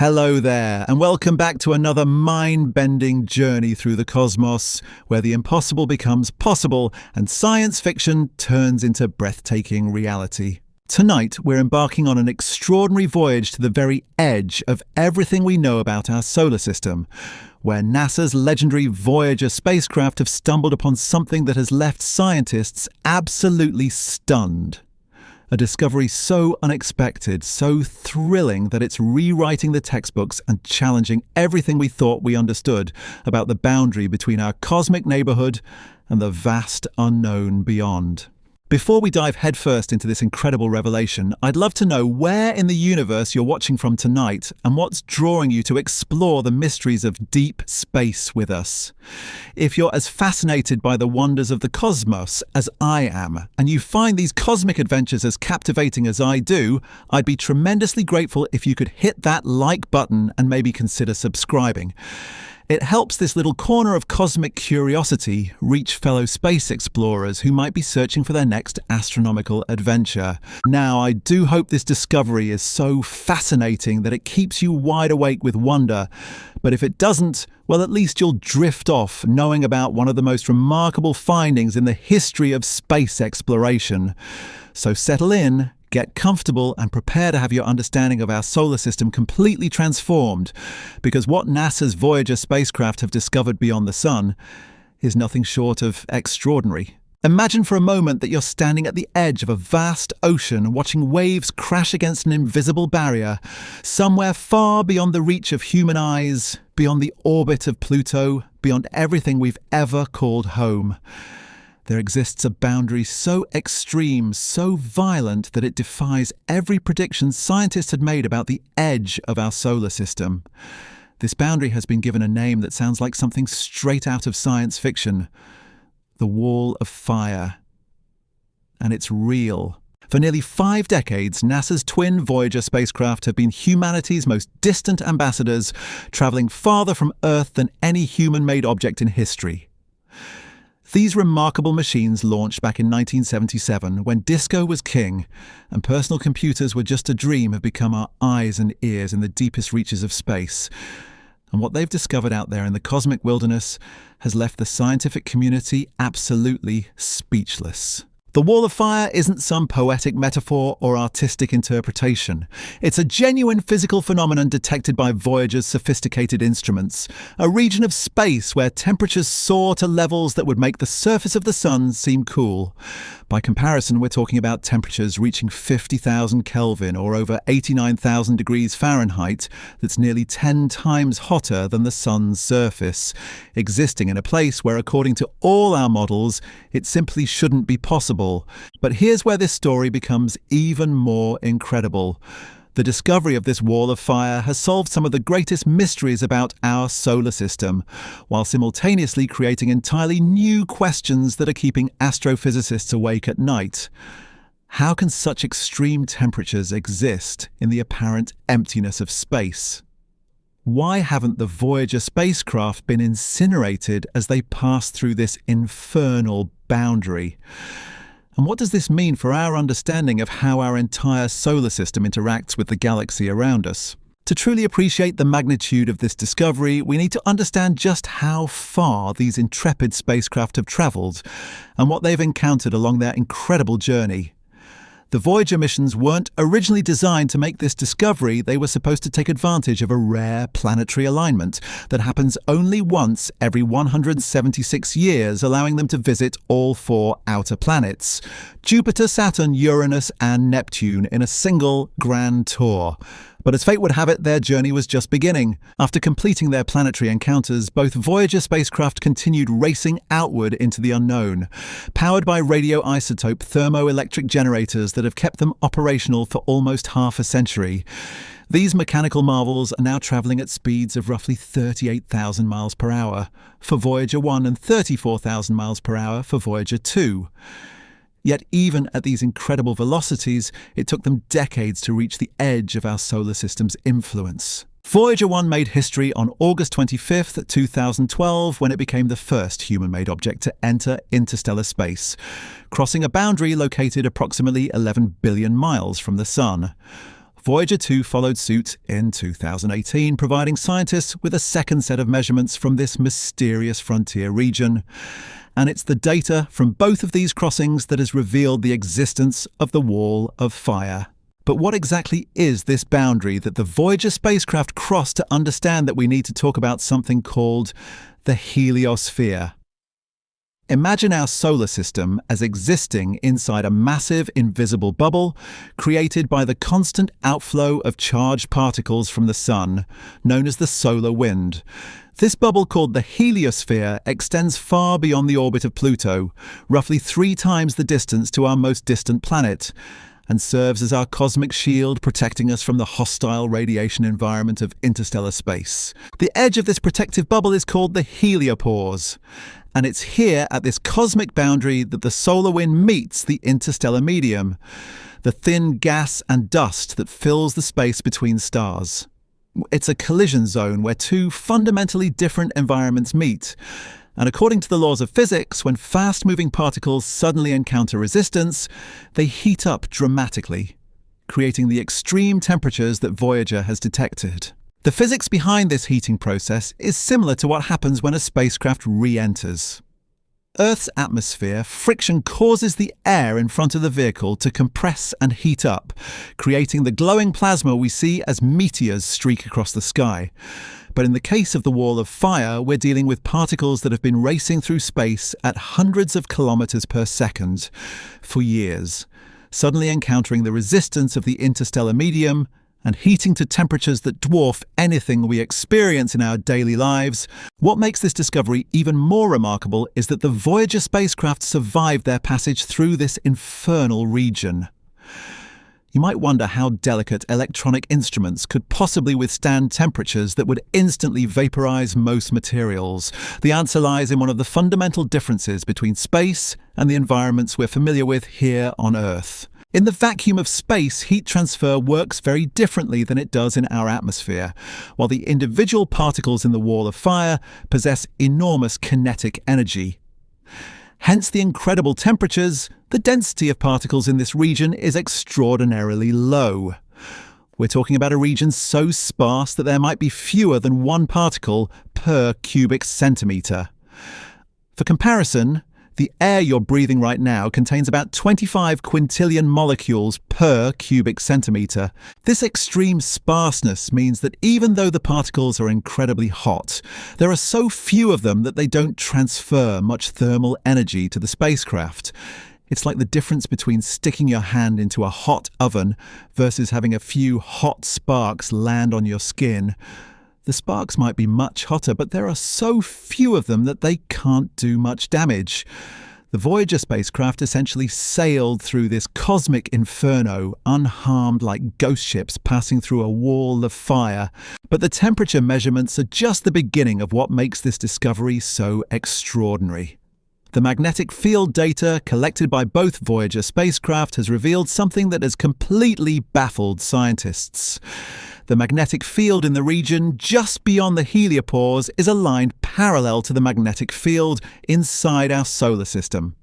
Hello there, and welcome back to another mind-bending journey through the cosmos, where the impossible becomes possible and science fiction turns into breathtaking reality. Tonight, we're embarking on an extraordinary voyage to the very edge of everything we know about our solar system, where NASA's legendary Voyager spacecraft have stumbled upon something that has left scientists absolutely stunned. A discovery so unexpected, so thrilling that it's rewriting the textbooks and challenging everything we thought we understood about the boundary between our cosmic neighborhood and the vast unknown beyond. Before we dive headfirst into this incredible revelation, I'd love to know where in the universe you're watching from tonight and what's drawing you to explore the mysteries of deep space with us. If you're as fascinated by the wonders of the cosmos as I am, and you find these cosmic adventures as captivating as I do, I'd be tremendously grateful if you could hit that like button and maybe consider subscribing. It helps this little corner of cosmic curiosity reach fellow space explorers who might be searching for their next astronomical adventure. Now, I do hope this discovery is so fascinating that it keeps you wide awake with wonder. But if it doesn't, well, at least you'll drift off knowing about one of the most remarkable findings in the history of space exploration. So settle in, get comfortable, and prepare to have your understanding of our solar system completely transformed, because what NASA's Voyager spacecraft have discovered beyond the sun is nothing short of extraordinary. Imagine for a moment that you're standing at the edge of a vast ocean, watching waves crash against an invisible barrier, somewhere far beyond the reach of human eyes, beyond the orbit of Pluto, beyond everything we've ever called home. There exists a boundary so extreme, so violent, that it defies every prediction scientists had made about the edge of our solar system. This boundary has been given a name that sounds like something straight out of science fiction: the Wall of Fire. And it's real. For nearly 5 decades, NASA's twin Voyager spacecraft have been humanity's most distant ambassadors, traveling farther from Earth than any human-made object in history. These remarkable machines launched back in 1977, when disco was king and personal computers were just a dream, have become our eyes and ears in the deepest reaches of space. And what they've discovered out there in the cosmic wilderness has left the scientific community absolutely speechless. The Wall of Fire isn't some poetic metaphor or artistic interpretation. It's a genuine physical phenomenon detected by Voyager's sophisticated instruments, a region of space where temperatures soar to levels that would make the surface of the sun seem cool. By comparison, we're talking about temperatures reaching 50,000 Kelvin or over 89,000 degrees Fahrenheit, that's nearly 10 times hotter than the sun's surface, existing in a place where, according to all our models, it simply shouldn't be possible. But here's where this story becomes even more incredible. The discovery of this Wall of Fire has solved some of the greatest mysteries about our solar system, while simultaneously creating entirely new questions that are keeping astrophysicists awake at night. How can such extreme temperatures exist in the apparent emptiness of space? Why haven't the Voyager spacecraft been incinerated as they pass through this infernal boundary? And what does this mean for our understanding of how our entire solar system interacts with the galaxy around us? To truly appreciate the magnitude of this discovery, we need to understand just how far these intrepid spacecraft have travelled and what they've encountered along their incredible journey. The Voyager missions weren't originally designed to make this discovery. They were supposed to take advantage of a rare planetary alignment that happens only once every 176 years, allowing them to visit all 4 outer planets: Jupiter, Saturn, Uranus, and Neptune, in a single grand tour. But as fate would have it, their journey was just beginning. After completing their planetary encounters, both Voyager spacecraft continued racing outward into the unknown, powered by radioisotope thermoelectric generators that have kept them operational for almost half a century. These mechanical marvels are now travelling at speeds of roughly 38,000 miles per hour for Voyager 1 and 34,000 miles per hour for Voyager 2. Yet even at these incredible velocities, it took them decades to reach the edge of our solar system's influence. Voyager 1 made history on August 25th, 2012, when it became the first human-made object to enter interstellar space, crossing a boundary located approximately 11 billion miles from the Sun. Voyager 2 followed suit in 2018, providing scientists with a second set of measurements from this mysterious frontier region. And it's the data from both of these crossings that has revealed the existence of the Wall of Fire. But what exactly is this boundary that the Voyager spacecraft crossed to understand that we need to talk about something called the heliosphere? Imagine our solar system as existing inside a massive invisible bubble created by the constant outflow of charged particles from the sun, known as the solar wind. This bubble, called the heliosphere, extends far beyond the orbit of Pluto, roughly 3 times the distance to our most distant planet, and serves as our cosmic shield, protecting us from the hostile radiation environment of interstellar space. The edge of this protective bubble is called the heliopause, and it's here at this cosmic boundary that the solar wind meets the interstellar medium, the thin gas and dust that fills the space between stars. It's a collision zone where 2 fundamentally different environments meet. And according to the laws of physics, when fast-moving particles suddenly encounter resistance, they heat up dramatically, creating the extreme temperatures that Voyager has detected. The physics behind this heating process is similar to what happens when a spacecraft re-enters. Earth's atmosphere, friction causes the air in front of the vehicle to compress and heat up, creating the glowing plasma we see as meteors streak across the sky. But in the case of the Wall of Fire, we're dealing with particles that have been racing through space at hundreds of kilometers per second for years, suddenly encountering the resistance of the interstellar medium and heating to temperatures that dwarf anything we experience in our daily lives. What makes this discovery even more remarkable is that the Voyager spacecraft survived their passage through this infernal region. You might wonder how delicate electronic instruments could possibly withstand temperatures that would instantly vaporize most materials. The answer lies in one of the fundamental differences between space and the environments we're familiar with here on Earth. In the vacuum of space, heat transfer works very differently than it does in our atmosphere, while the individual particles in the Wall of Fire possess enormous kinetic energy. Hence the incredible temperatures. The density of particles in this region is extraordinarily low. We're talking about a region so sparse that there might be fewer than 1 particle per cubic centimetre. For comparison, the air you're breathing right now contains about 25 quintillion molecules per cubic centimetre. This extreme sparseness means that even though the particles are incredibly hot, there are so few of them that they don't transfer much thermal energy to the spacecraft. It's like the difference between sticking your hand into a hot oven versus having a few hot sparks land on your skin. The sparks might be much hotter, but there are so few of them that they can't do much damage. The Voyager spacecraft essentially sailed through this cosmic inferno, unharmed like ghost ships passing through a wall of fire. But the temperature measurements are just the beginning of what makes this discovery so extraordinary. The magnetic field data collected by both Voyager spacecraft has revealed something that has completely baffled scientists. The magnetic field in the region just beyond the heliopause is aligned parallel to the magnetic field inside our solar system.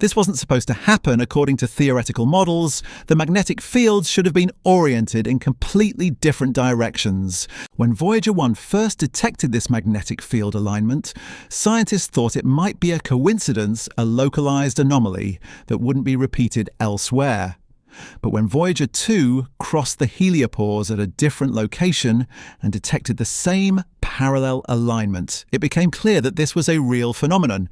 This wasn't supposed to happen according to theoretical models. The magnetic fields should have been oriented in completely different directions. When Voyager 1 first detected this magnetic field alignment, scientists thought it might be a coincidence, a localized anomaly that wouldn't be repeated elsewhere. But when Voyager 2 crossed the heliopause at a different location and detected the same parallel alignment, it became clear that this was a real phenomenon.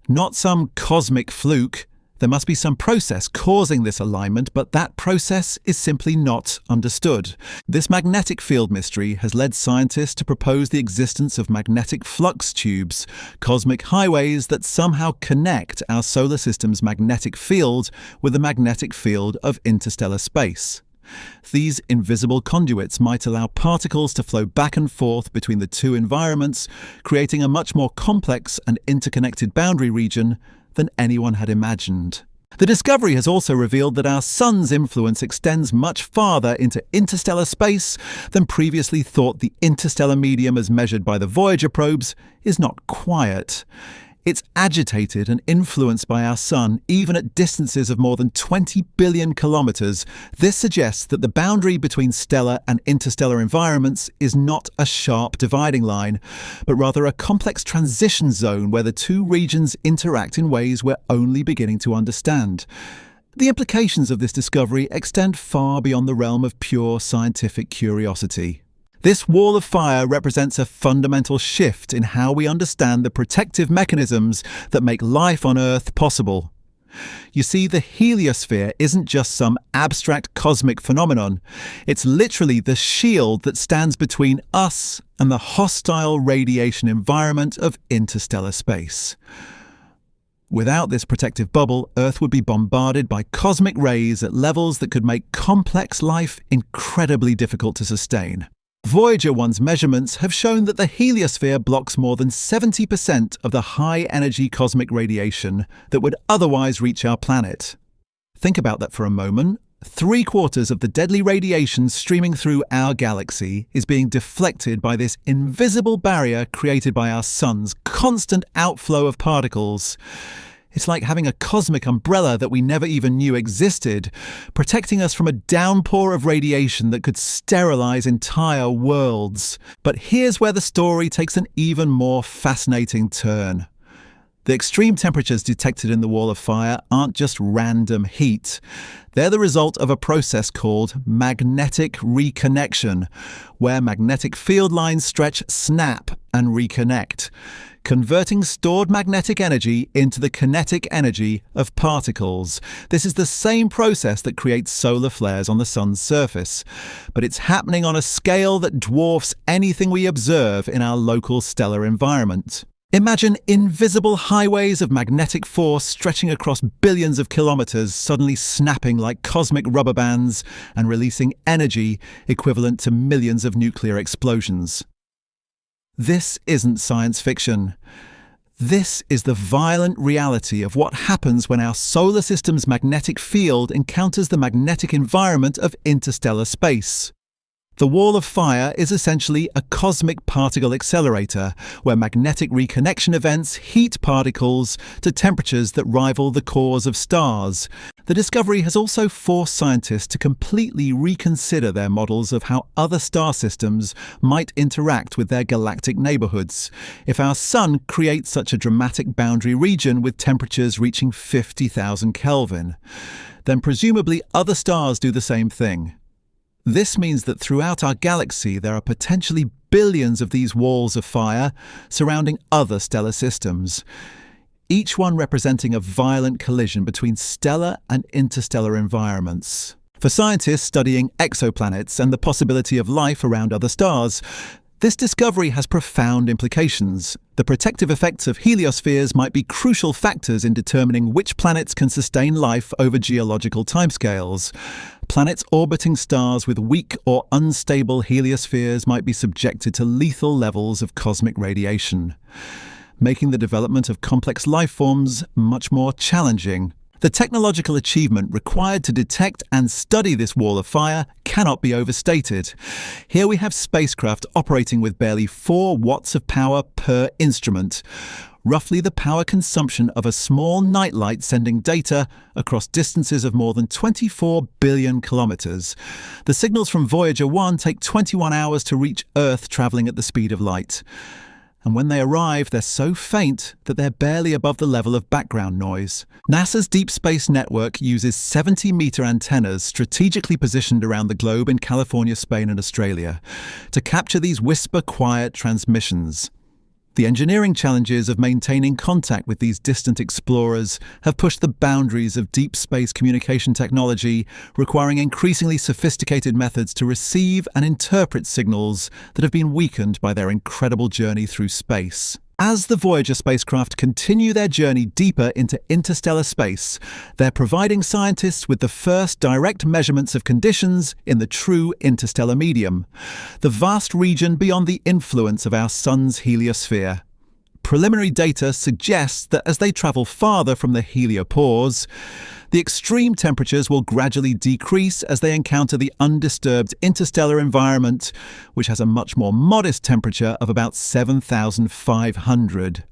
Not some cosmic fluke. There must be some process causing this alignment, but that process is simply not understood. This magnetic field mystery has led scientists to propose the existence of magnetic flux tubes, cosmic highways that somehow connect our solar system's magnetic field with the magnetic field of interstellar space. These invisible conduits might allow particles to flow back and forth between the 2 environments, creating a much more complex and interconnected boundary region than anyone had imagined. The discovery has also revealed that our sun's influence extends much farther into interstellar space than previously thought. The interstellar medium, as measured by the Voyager probes, is not quiet. It's agitated and influenced by our Sun, even at distances of more than 20 billion kilometers. This suggests that the boundary between stellar and interstellar environments is not a sharp dividing line, but rather a complex transition zone where the two regions interact in ways we're only beginning to understand. The implications of this discovery extend far beyond the realm of pure scientific curiosity. This wall of fire represents a fundamental shift in how we understand the protective mechanisms that make life on Earth possible. You see, the heliosphere isn't just some abstract cosmic phenomenon. It's literally the shield that stands between us and the hostile radiation environment of interstellar space. Without this protective bubble, Earth would be bombarded by cosmic rays at levels that could make complex life incredibly difficult to sustain. Voyager 1's measurements have shown that the heliosphere blocks more than 70% of the high-energy cosmic radiation that would otherwise reach our planet. Think about that for a moment. 3/4 of the deadly radiation streaming through our galaxy is being deflected by this invisible barrier created by our Sun's constant outflow of particles. It's like having a cosmic umbrella that we never even knew existed, protecting us from a downpour of radiation that could sterilize entire worlds. But here's where the story takes an even more fascinating turn. The extreme temperatures detected in the wall of fire aren't just random heat. They're the result of a process called magnetic reconnection, where magnetic field lines stretch, snap, and reconnect, converting stored magnetic energy into the kinetic energy of particles. This is the same process that creates solar flares on the Sun's surface, but it's happening on a scale that dwarfs anything we observe in our local stellar environment. Imagine invisible highways of magnetic force stretching across billions of kilometers, suddenly snapping like cosmic rubber bands and releasing energy equivalent to millions of nuclear explosions. This isn't science fiction. This is the violent reality of what happens when our solar system's magnetic field encounters the magnetic environment of interstellar space. The wall of fire is essentially a cosmic particle accelerator, where magnetic reconnection events heat particles to temperatures that rival the cores of stars. The discovery has also forced scientists to completely reconsider their models of how other star systems might interact with their galactic neighborhoods. If our Sun creates such a dramatic boundary region with temperatures reaching 50,000 Kelvin, then presumably other stars do the same thing. This means that throughout our galaxy there are potentially billions of these walls of fire surrounding other stellar systems, each one representing a violent collision between stellar and interstellar environments. For scientists studying exoplanets and the possibility of life around other stars, this discovery has profound implications. The protective effects of heliospheres might be crucial factors in determining which planets can sustain life over geological timescales. Planets orbiting stars with weak or unstable heliospheres might be subjected to lethal levels of cosmic radiation, making the development of complex life forms much more challenging. The technological achievement required to detect and study this wall of fire cannot be overstated. Here we have spacecraft operating with barely 4 watts of power per instrument, roughly the power consumption of a small nightlight sending data across distances of more than 24 billion kilometers. The signals from Voyager 1 take 21 hours to reach Earth traveling at the speed of light. And when they arrive, they're so faint that they're barely above the level of background noise. NASA's Deep Space Network uses 70-meter antennas strategically positioned around the globe in California, Spain, and Australia to capture these whisper-quiet transmissions. The engineering challenges of maintaining contact with these distant explorers have pushed the boundaries of deep space communication technology, requiring increasingly sophisticated methods to receive and interpret signals that have been weakened by their incredible journey through space. As the Voyager spacecraft continue their journey deeper into interstellar space, they're providing scientists with the first direct measurements of conditions in the true interstellar medium, the vast region beyond the influence of our Sun's heliosphere. Preliminary data suggests that as they travel farther from the heliopause, the extreme temperatures will gradually decrease as they encounter the undisturbed interstellar environment, which has a much more modest temperature of about 7,500.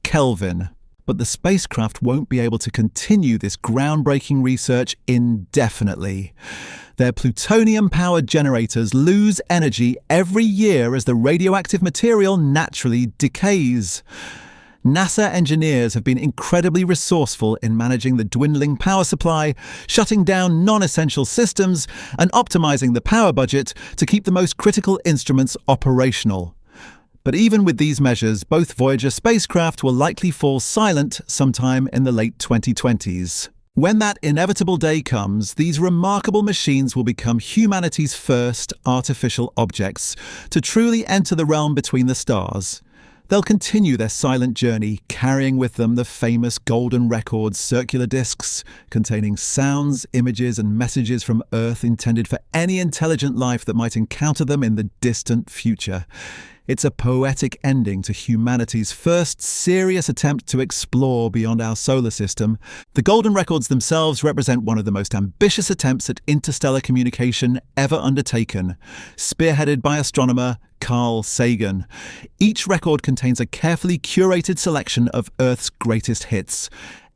Kelvin. But the spacecraft won't be able to continue this groundbreaking research indefinitely. Their plutonium-powered generators lose energy every year as the radioactive material naturally decays. NASA engineers have been incredibly resourceful in managing the dwindling power supply, shutting down non-essential systems, and optimizing the power budget to keep the most critical instruments operational. But even with these measures, both Voyager spacecraft will likely fall silent sometime in the late 2020s. When that inevitable day comes, these remarkable machines will become humanity's first artificial objects to truly enter the realm between the stars. They'll continue their silent journey, carrying with them the famous Golden Record circular discs containing sounds, images, and messages from Earth intended for any intelligent life that might encounter them in the distant future. It's a poetic ending to humanity's first serious attempt to explore beyond our solar system. The Golden Records themselves represent one of the most ambitious attempts at interstellar communication ever undertaken, spearheaded by astronomer Carl Sagan. Each record contains a carefully curated selection of Earth's greatest hits.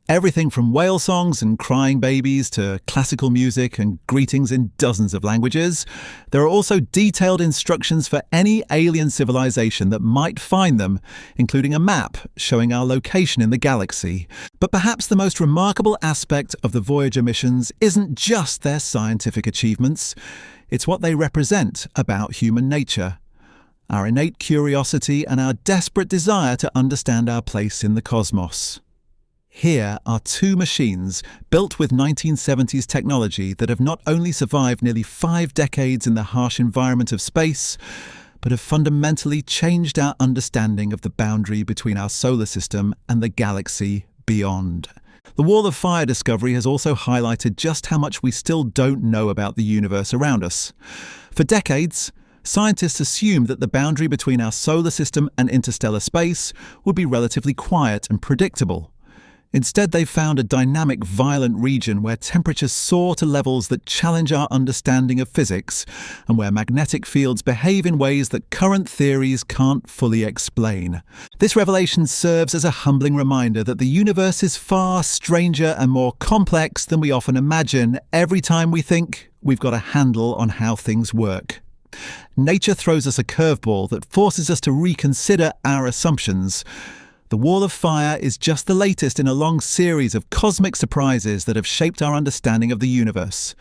Everything from whale songs and crying babies to classical music and greetings in dozens of languages. There are also detailed instructions for any alien civilization that might find them, including a map showing our location in the galaxy. But perhaps the most remarkable aspect of the Voyager missions isn't just their scientific achievements. It's what they represent about human nature. Our innate curiosity and our desperate desire to understand our place in the cosmos. Here are two machines built with 1970s technology that have not only survived nearly 5 decades in the harsh environment of space, but have fundamentally changed our understanding of the boundary between our solar system and the galaxy beyond. The Wall of Fire discovery has also highlighted just how much we still don't know about the universe around us. For decades, scientists assumed that the boundary between our solar system and interstellar space would be relatively quiet and predictable. Instead, they've found a dynamic, violent region where temperatures soar to levels that challenge our understanding of physics, and where magnetic fields behave in ways that current theories can't fully explain. This revelation serves as a humbling reminder that the universe is far stranger and more complex than we often imagine every time we think we've got a handle on how things work. Nature throws us a curveball that forces us to reconsider our assumptions. The Wall of Fire is just the latest in a long series of cosmic surprises that have shaped our understanding of the universe.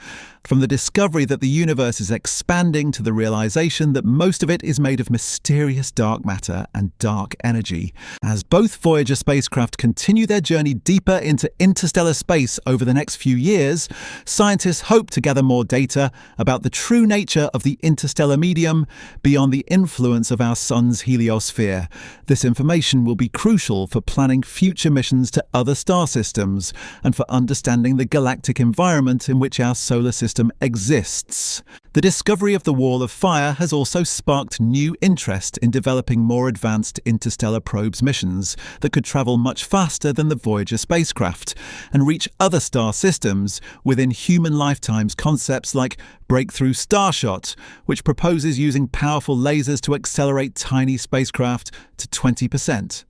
From the discovery that the universe is expanding to the realization that most of it is made of mysterious dark matter and dark energy. As both Voyager spacecraft continue their journey deeper into interstellar space over the next few years, scientists hope to gather more data about the true nature of the interstellar medium beyond the influence of our sun's heliosphere. This information will be crucial for planning future missions to other star systems and for understanding the galactic environment in which our solar system exists. The discovery of the Wall of Fire has also sparked new interest in developing more advanced interstellar probes missions that could travel much faster than the Voyager spacecraft and reach other star systems within human lifetimes. Concepts like Breakthrough Starshot, which proposes using powerful lasers to accelerate tiny spacecraft to 20%.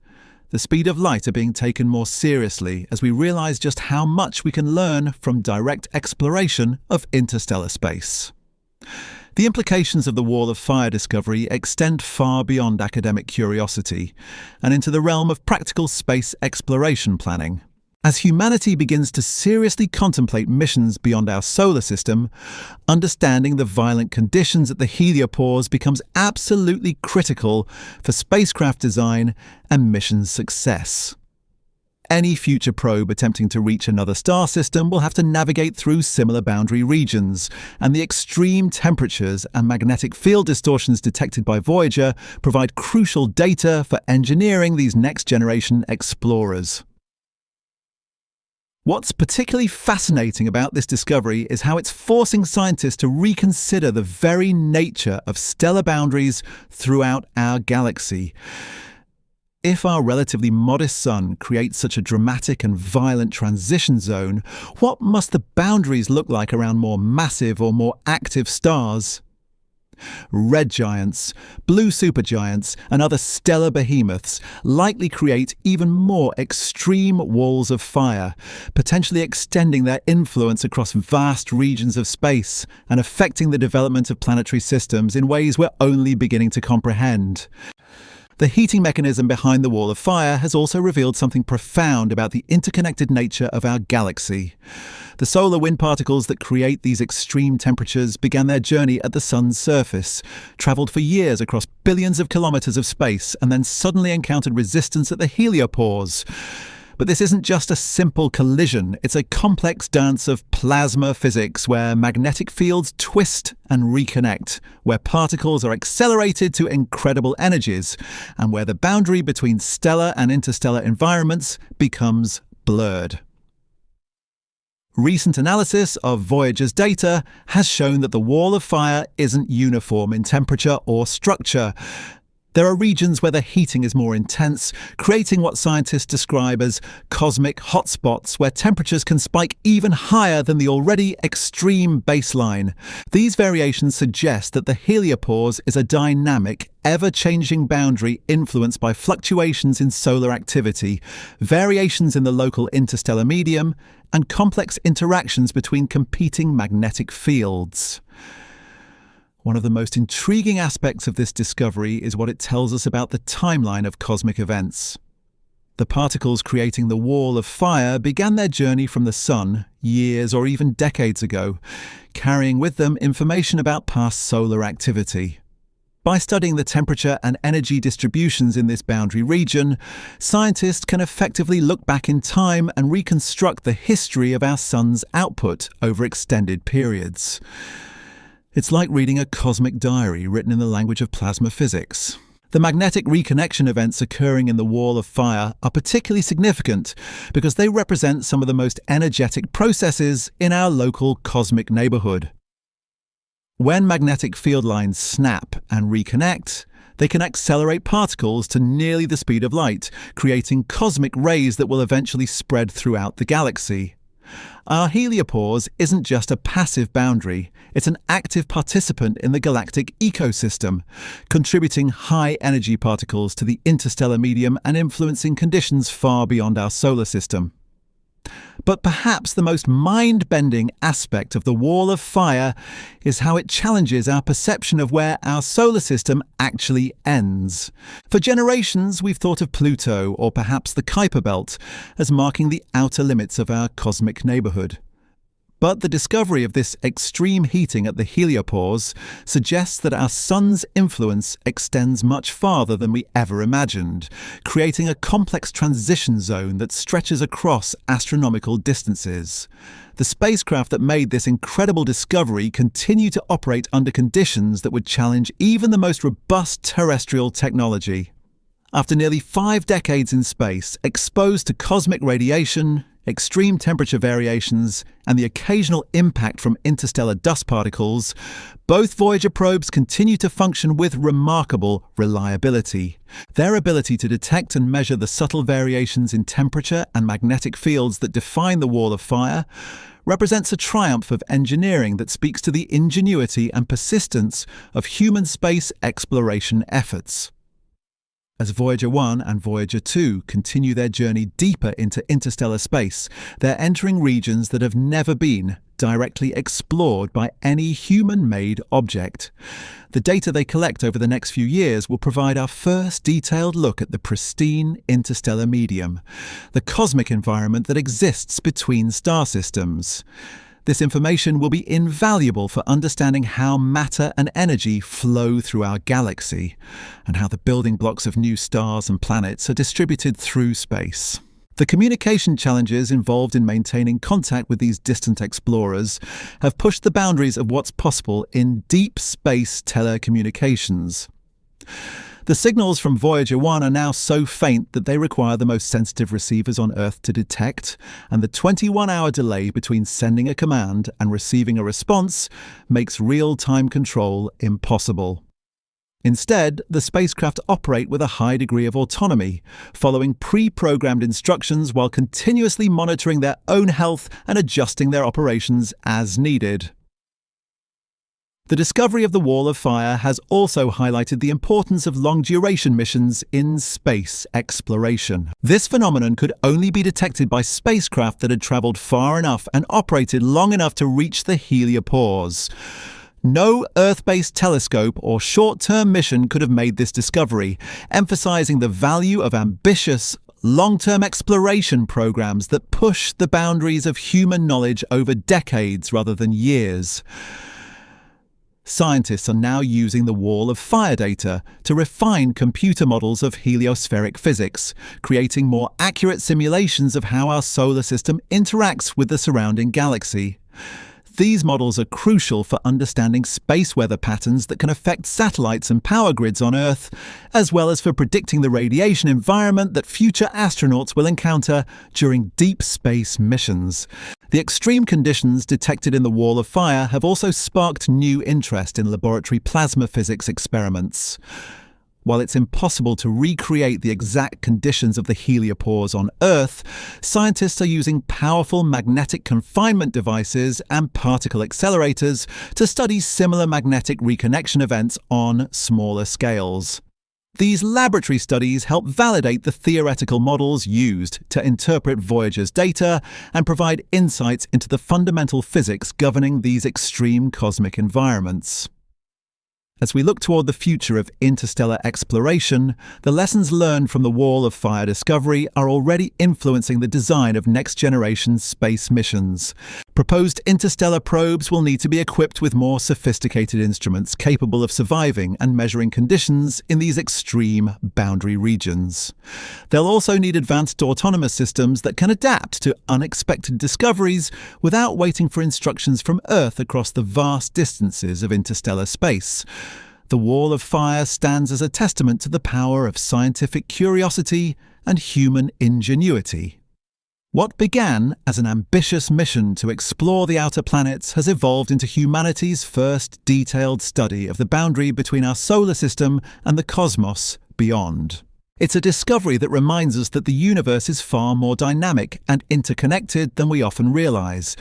The speed of light are being taken more seriously as we realize just how much we can learn from direct exploration of interstellar space. The implications of the Wall of Fire discovery extend far beyond academic curiosity and into the realm of practical space exploration planning. As humanity begins to seriously contemplate missions beyond our solar system, understanding the violent conditions at the heliopause becomes absolutely critical for spacecraft design and mission success. Any future probe attempting to reach another star system will have to navigate through similar boundary regions, and the extreme temperatures and magnetic field distortions detected by Voyager provide crucial data for engineering these next-generation explorers. What's particularly fascinating about this discovery is how it's forcing scientists to reconsider the very nature of stellar boundaries throughout our galaxy. If our relatively modest sun creates such a dramatic and violent transition zone, what must the boundaries look like around more massive or more active stars? Red giants, blue supergiants, and other stellar behemoths likely create even more extreme walls of fire, potentially extending their influence across vast regions of space and affecting the development of planetary systems in ways we're only beginning to comprehend. The heating mechanism behind the wall of fire has also revealed something profound about the interconnected nature of our galaxy. The solar wind particles that create these extreme temperatures began their journey at the sun's surface, travelled for years across billions of kilometres of space, and then suddenly encountered resistance at the heliopause. But this isn't just a simple collision, it's a complex dance of plasma physics where magnetic fields twist and reconnect, where particles are accelerated to incredible energies, and where the boundary between stellar and interstellar environments becomes blurred. Recent analysis of Voyager's data has shown that the wall of fire isn't uniform in temperature or structure. There are regions where the heating is more intense, creating what scientists describe as cosmic hotspots where temperatures can spike even higher than the already extreme baseline. These variations suggest that the heliopause is a dynamic, ever-changing boundary influenced by fluctuations in solar activity, variations in the local interstellar medium, and complex interactions between competing magnetic fields. One of the most intriguing aspects of this discovery is what it tells us about the timeline of cosmic events. The particles creating the wall of fire began their journey from the Sun years or even decades ago, carrying with them information about past solar activity. By studying the temperature and energy distributions in this boundary region, scientists can effectively look back in time and reconstruct the history of our Sun's output over extended periods. It's like reading a cosmic diary written in the language of plasma physics. The magnetic reconnection events occurring in the wall of fire are particularly significant because they represent some of the most energetic processes in our local cosmic neighborhood. When magnetic field lines snap and reconnect, they can accelerate particles to nearly the speed of light, creating cosmic rays that will eventually spread throughout the galaxy. Our heliopause isn't just a passive boundary, it's an active participant in the galactic ecosystem, contributing high-energy particles to the interstellar medium and influencing conditions far beyond our solar system. But perhaps the most mind-bending aspect of the wall of fire is how it challenges our perception of where our solar system actually ends. For generations, we've thought of Pluto, or perhaps the Kuiper Belt, as marking the outer limits of our cosmic neighborhood. But the discovery of this extreme heating at the heliopause suggests that our Sun's influence extends much farther than we ever imagined, creating a complex transition zone that stretches across astronomical distances. The spacecraft that made this incredible discovery continue to operate under conditions that would challenge even the most robust terrestrial technology. After nearly 5 decades in space, exposed to cosmic radiation, extreme temperature variations, and the occasional impact from interstellar dust particles, both Voyager probes continue to function with remarkable reliability. Their ability to detect and measure the subtle variations in temperature and magnetic fields that define the wall of fire represents a triumph of engineering that speaks to the ingenuity and persistence of human space exploration efforts. As Voyager 1 and Voyager 2 continue their journey deeper into interstellar space, they're entering regions that have never been directly explored by any human-made object. The data they collect over the next few years will provide our first detailed look at the pristine interstellar medium, the cosmic environment that exists between star systems. This information will be invaluable for understanding how matter and energy flow through our galaxy, and how the building blocks of new stars and planets are distributed through space. The communication challenges involved in maintaining contact with these distant explorers have pushed the boundaries of what's possible in deep space telecommunications. The signals from Voyager 1 are now so faint that they require the most sensitive receivers on Earth to detect, and the 21-hour delay between sending a command and receiving a response makes real-time control impossible. Instead, the spacecraft operate with a high degree of autonomy, following pre-programmed instructions while continuously monitoring their own health and adjusting their operations as needed. The discovery of the Wall of Fire has also highlighted the importance of long-duration missions in space exploration. This phenomenon could only be detected by spacecraft that had traveled far enough and operated long enough to reach the heliopause. No Earth-based telescope or short-term mission could have made this discovery, emphasizing the value of ambitious, long-term exploration programs that push the boundaries of human knowledge over decades rather than years. Scientists are now using the Wall of Fire data to refine computer models of heliospheric physics, creating more accurate simulations of how our solar system interacts with the surrounding galaxy. These models are crucial for understanding space weather patterns that can affect satellites and power grids on Earth, as well as for predicting the radiation environment that future astronauts will encounter during deep space missions. The extreme conditions detected in the Wall of Fire have also sparked new interest in laboratory plasma physics experiments. While it's impossible to recreate the exact conditions of the heliopause on Earth, scientists are using powerful magnetic confinement devices and particle accelerators to study similar magnetic reconnection events on smaller scales. These laboratory studies help validate the theoretical models used to interpret Voyager's data and provide insights into the fundamental physics governing these extreme cosmic environments. As we look toward the future of interstellar exploration, the lessons learned from the Wall of Fire discovery are already influencing the design of next-generation space missions. Proposed interstellar probes will need to be equipped with more sophisticated instruments capable of surviving and measuring conditions in these extreme boundary regions. They'll also need advanced autonomous systems that can adapt to unexpected discoveries without waiting for instructions from Earth across the vast distances of interstellar space. The Wall of Fire stands as a testament to the power of scientific curiosity and human ingenuity. What began as an ambitious mission to explore the outer planets has evolved into humanity's first detailed study of the boundary between our solar system and the cosmos beyond. It's a discovery that reminds us that the universe is far more dynamic and interconnected than we often realize,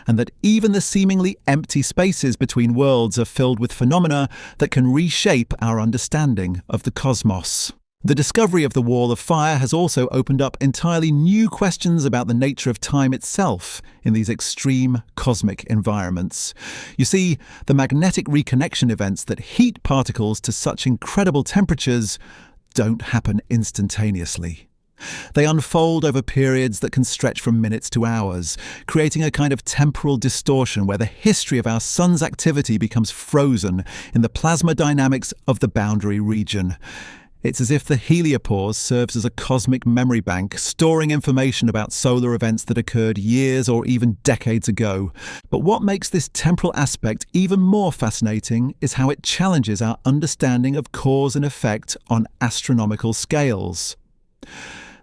and that even the seemingly empty spaces between worlds are filled with phenomena that can reshape our understanding of the cosmos. The discovery of the Wall of Fire has also opened up entirely new questions about the nature of time itself in these extreme cosmic environments. You see, the magnetic reconnection events that heat particles to such incredible temperatures don't happen instantaneously. They unfold over periods that can stretch from minutes to hours, creating a kind of temporal distortion where the history of our sun's activity becomes frozen in the plasma dynamics of the boundary region. It's as if the heliopause serves as a cosmic memory bank, storing information about solar events that occurred years or even decades ago. But what makes this temporal aspect even more fascinating is how it challenges our understanding of cause and effect on astronomical scales.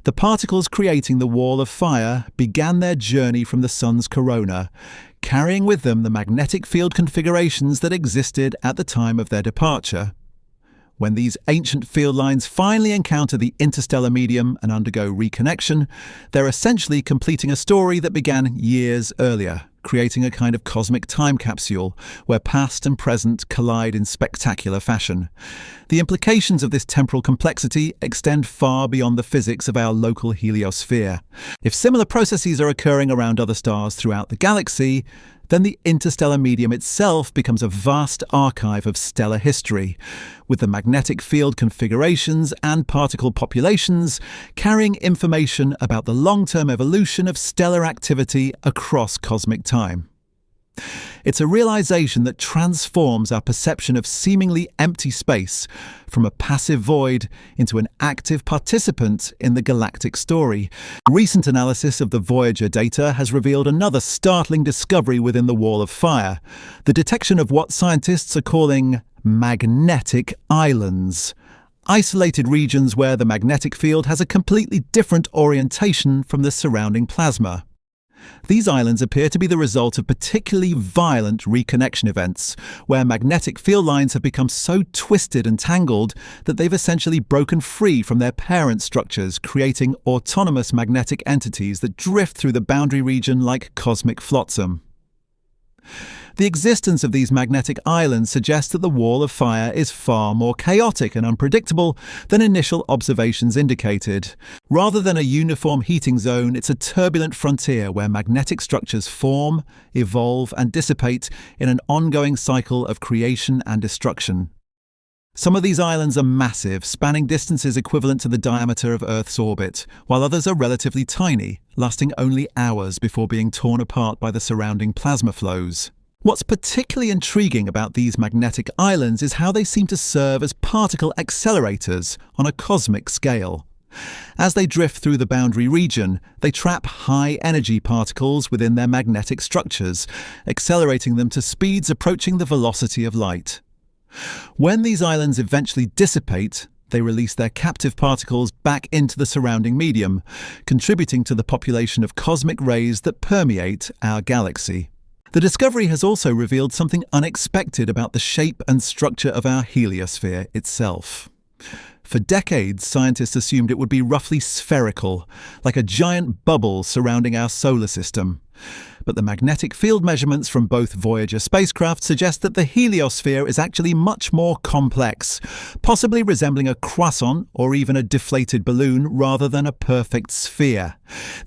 The particles creating the Wall of Fire began their journey from the sun's corona, carrying with them the magnetic field configurations that existed at the time of their departure. When these ancient field lines finally encounter the interstellar medium and undergo reconnection, they're essentially completing a story that began years earlier, creating a kind of cosmic time capsule where past and present collide in spectacular fashion. The implications of this temporal complexity extend far beyond the physics of our local heliosphere. If similar processes are occurring around other stars throughout the galaxy, then the interstellar medium itself becomes a vast archive of stellar history, with the magnetic field configurations and particle populations carrying information about the long-term evolution of stellar activity across cosmic time. It's a realization that transforms our perception of seemingly empty space from a passive void into an active participant in the galactic story. Recent analysis of the Voyager data has revealed another startling discovery within the Wall of Fire: the detection of what scientists are calling magnetic islands. Isolated regions where the magnetic field has a completely different orientation from the surrounding plasma. These islands appear to be the result of particularly violent reconnection events, where magnetic field lines have become so twisted and tangled that they've essentially broken free from their parent structures, creating autonomous magnetic entities that drift through the boundary region like cosmic flotsam. The existence of these magnetic islands suggests that the wall of fire is far more chaotic and unpredictable than initial observations indicated. Rather than a uniform heating zone, it's a turbulent frontier where magnetic structures form, evolve, and dissipate in an ongoing cycle of creation and destruction. Some of these islands are massive, spanning distances equivalent to the diameter of Earth's orbit, while others are relatively tiny, lasting only hours before being torn apart by the surrounding plasma flows. What's particularly intriguing about these magnetic islands is how they seem to serve as particle accelerators on a cosmic scale. As they drift through the boundary region, they trap high-energy particles within their magnetic structures, accelerating them to speeds approaching the velocity of light. When these islands eventually dissipate, they release their captive particles back into the surrounding medium, contributing to the population of cosmic rays that permeate our galaxy. The discovery has also revealed something unexpected about the shape and structure of our heliosphere itself. For decades, scientists assumed it would be roughly spherical, like a giant bubble surrounding our solar system. But the magnetic field measurements from both Voyager spacecraft suggest that the heliosphere is actually much more complex, possibly resembling a croissant or even a deflated balloon rather than a perfect sphere.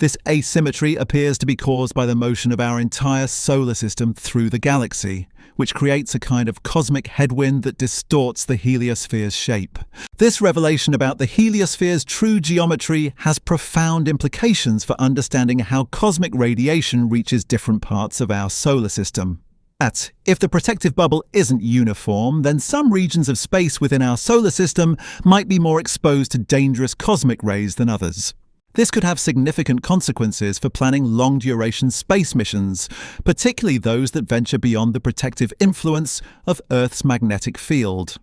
This asymmetry appears to be caused by the motion of our entire solar system through the galaxy, which creates a kind of cosmic headwind that distorts the heliosphere's shape. This revelation about the heliosphere's true geometry has profound implications for understanding how cosmic radiation reaches different parts of our solar system. If the protective bubble isn't uniform, then some regions of space within our solar system might be more exposed to dangerous cosmic rays than others. This could have significant consequences for planning long-duration space missions, particularly those that venture beyond the protective influence of Earth's magnetic field.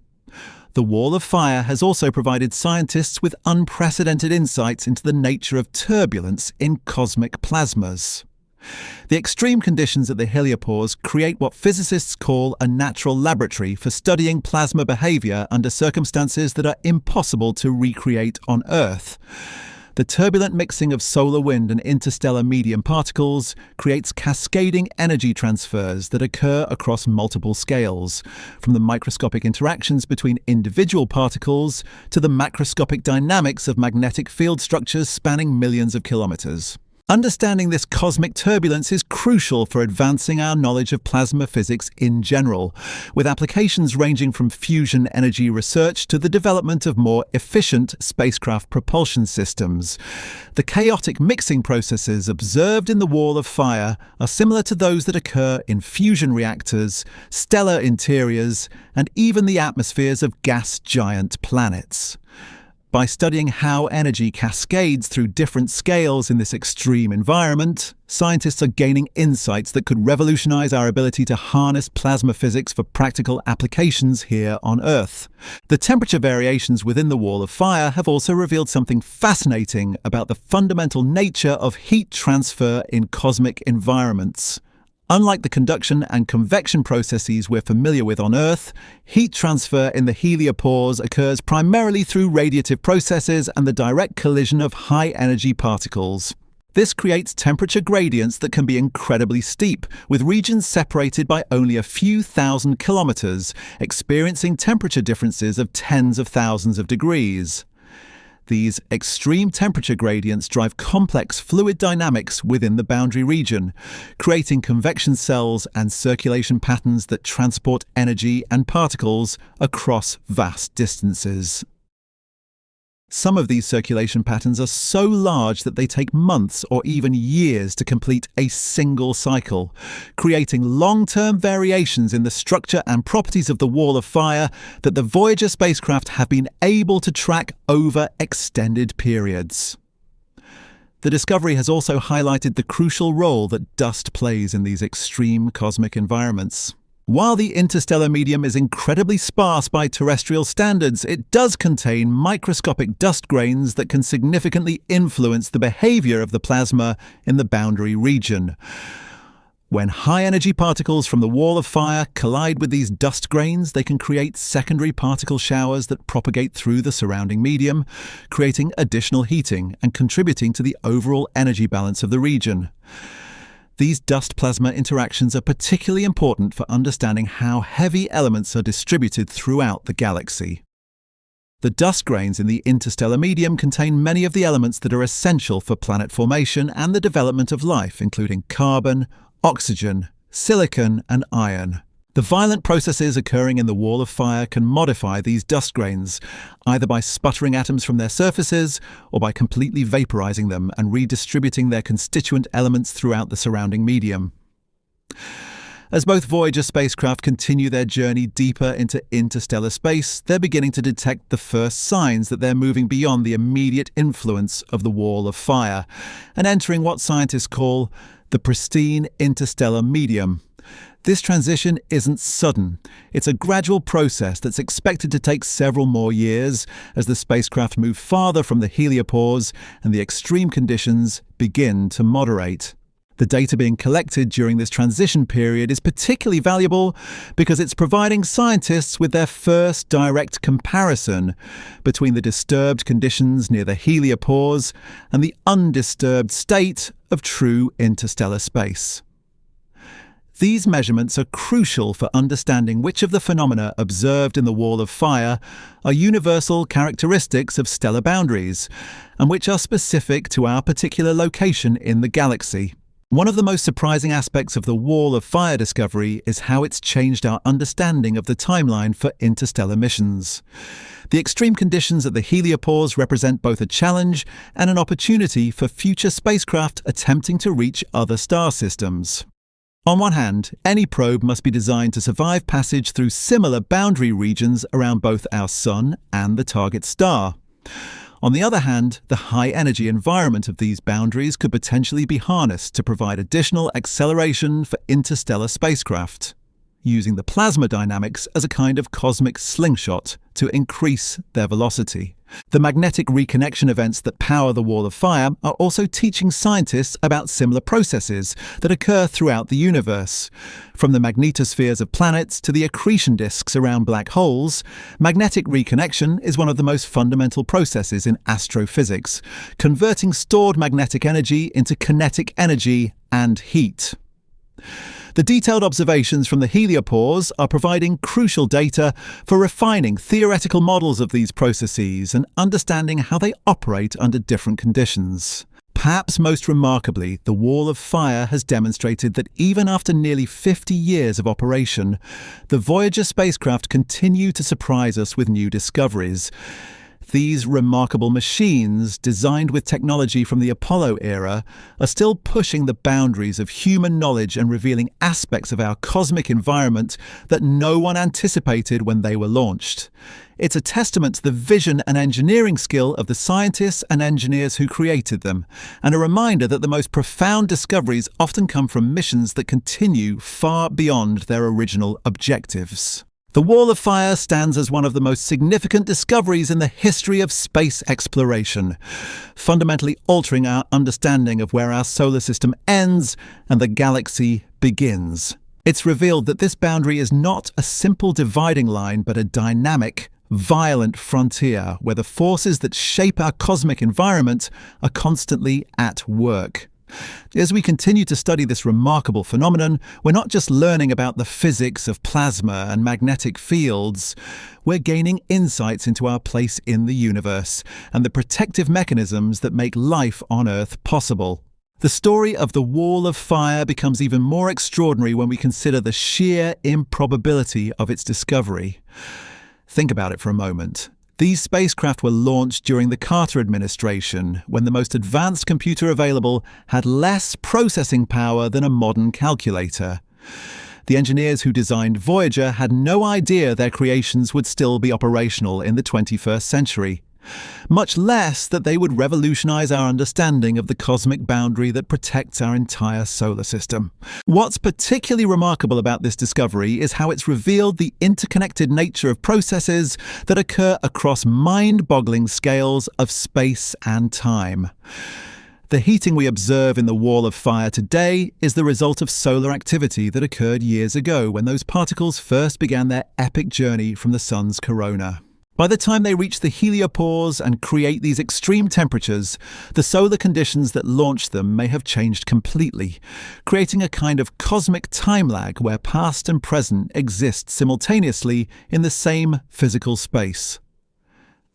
The Wall of Fire has also provided scientists with unprecedented insights into the nature of turbulence in cosmic plasmas. The extreme conditions at the heliopause create what physicists call a natural laboratory for studying plasma behavior under circumstances that are impossible to recreate on Earth. The turbulent mixing of solar wind and interstellar medium particles creates cascading energy transfers that occur across multiple scales, from the microscopic interactions between individual particles to the macroscopic dynamics of magnetic field structures spanning millions of kilometers. Understanding this cosmic turbulence is crucial for advancing our knowledge of plasma physics in general, with applications ranging from fusion energy research to the development of more efficient spacecraft propulsion systems. The chaotic mixing processes observed in the Wall of Fire are similar to those that occur in fusion reactors, stellar interiors, and even the atmospheres of gas giant planets. By studying how energy cascades through different scales in this extreme environment, scientists are gaining insights that could revolutionize our ability to harness plasma physics for practical applications here on Earth. The temperature variations within the Wall of Fire have also revealed something fascinating about the fundamental nature of heat transfer in cosmic environments. Unlike the conduction and convection processes we're familiar with on Earth, heat transfer in the heliopause occurs primarily through radiative processes and the direct collision of high-energy particles. This creates temperature gradients that can be incredibly steep, with regions separated by only a few thousand kilometers, experiencing temperature differences of tens of thousands of degrees. These extreme temperature gradients drive complex fluid dynamics within the boundary region, creating convection cells and circulation patterns that transport energy and particles across vast distances. Some of these circulation patterns are so large that they take months or even years to complete a single cycle, creating long-term variations in the structure and properties of the Wall of Fire that the Voyager spacecraft have been able to track over extended periods. The discovery has also highlighted the crucial role that dust plays in these extreme cosmic environments. While the interstellar medium is incredibly sparse by terrestrial standards, it does contain microscopic dust grains that can significantly influence the behavior of the plasma in the boundary region. When high-energy particles from the Wall of Fire collide with these dust grains, they can create secondary particle showers that propagate through the surrounding medium, creating additional heating and contributing to the overall energy balance of the region. These dust-plasma interactions are particularly important for understanding how heavy elements are distributed throughout the galaxy. The dust grains in the interstellar medium contain many of the elements that are essential for planet formation and the development of life, including carbon, oxygen, silicon, and iron. The violent processes occurring in the wall of fire can modify these dust grains, either by sputtering atoms from their surfaces or by completely vaporizing them and redistributing their constituent elements throughout the surrounding medium. As both Voyager spacecraft continue their journey deeper into interstellar space, they're beginning to detect the first signs that they're moving beyond the immediate influence of the wall of fire and entering what scientists call the pristine interstellar medium. This transition isn't sudden. It's a gradual process that's expected to take several more years as the spacecraft move farther from the heliopause and the extreme conditions begin to moderate. The data being collected during this transition period is particularly valuable because it's providing scientists with their first direct comparison between the disturbed conditions near the heliopause and the undisturbed state of true interstellar space. These measurements are crucial for understanding which of the phenomena observed in the wall of fire are universal characteristics of stellar boundaries, and which are specific to our particular location in the galaxy. One of the most surprising aspects of the wall of fire discovery is how it's changed our understanding of the timeline for interstellar missions. The extreme conditions at the heliopause represent both a challenge and an opportunity for future spacecraft attempting to reach other star systems. On one hand, any probe must be designed to survive passage through similar boundary regions around both our Sun and the target star. On the other hand, the high-energy environment of these boundaries could potentially be harnessed to provide additional acceleration for interstellar spacecraft, using the plasma dynamics as a kind of cosmic slingshot to increase their velocity. The magnetic reconnection events that power the wall of fire are also teaching scientists about similar processes that occur throughout the universe. From the magnetospheres of planets to the accretion disks around black holes, magnetic reconnection is one of the most fundamental processes in astrophysics, converting stored magnetic energy into kinetic energy and heat. The detailed observations from the heliopause are providing crucial data for refining theoretical models of these processes and understanding how they operate under different conditions. Perhaps most remarkably, the wall of fire has demonstrated that even after nearly 50 years of operation, the Voyager spacecraft continue to surprise us with new discoveries. These remarkable machines, designed with technology from the Apollo era, are still pushing the boundaries of human knowledge and revealing aspects of our cosmic environment that no one anticipated when they were launched. It's a testament to the vision and engineering skill of the scientists and engineers who created them, and a reminder that the most profound discoveries often come from missions that continue far beyond their original objectives. The Wall of Fire stands as one of the most significant discoveries in the history of space exploration, fundamentally altering our understanding of where our solar system ends and the galaxy begins. It's revealed that this boundary is not a simple dividing line, but a dynamic, violent frontier where the forces that shape our cosmic environment are constantly at work. As we continue to study this remarkable phenomenon, we're not just learning about the physics of plasma and magnetic fields, we're gaining insights into our place in the universe and the protective mechanisms that make life on Earth possible. The story of the Wall of Fire becomes even more extraordinary when we consider the sheer improbability of its discovery. Think about it for a moment. These spacecraft were launched during the Carter administration, when the most advanced computer available had less processing power than a modern calculator. The engineers who designed Voyager had no idea their creations would still be operational in the 21st century, much less that they would revolutionize our understanding of the cosmic boundary that protects our entire solar system. What's particularly remarkable about this discovery is how it's revealed the interconnected nature of processes that occur across mind-boggling scales of space and time. The heating we observe in the Wall of Fire today is the result of solar activity that occurred years ago when those particles first began their epic journey from the Sun's corona. By the time they reach the heliopause and create these extreme temperatures, the solar conditions that launched them may have changed completely, creating a kind of cosmic time lag where past and present exist simultaneously in the same physical space.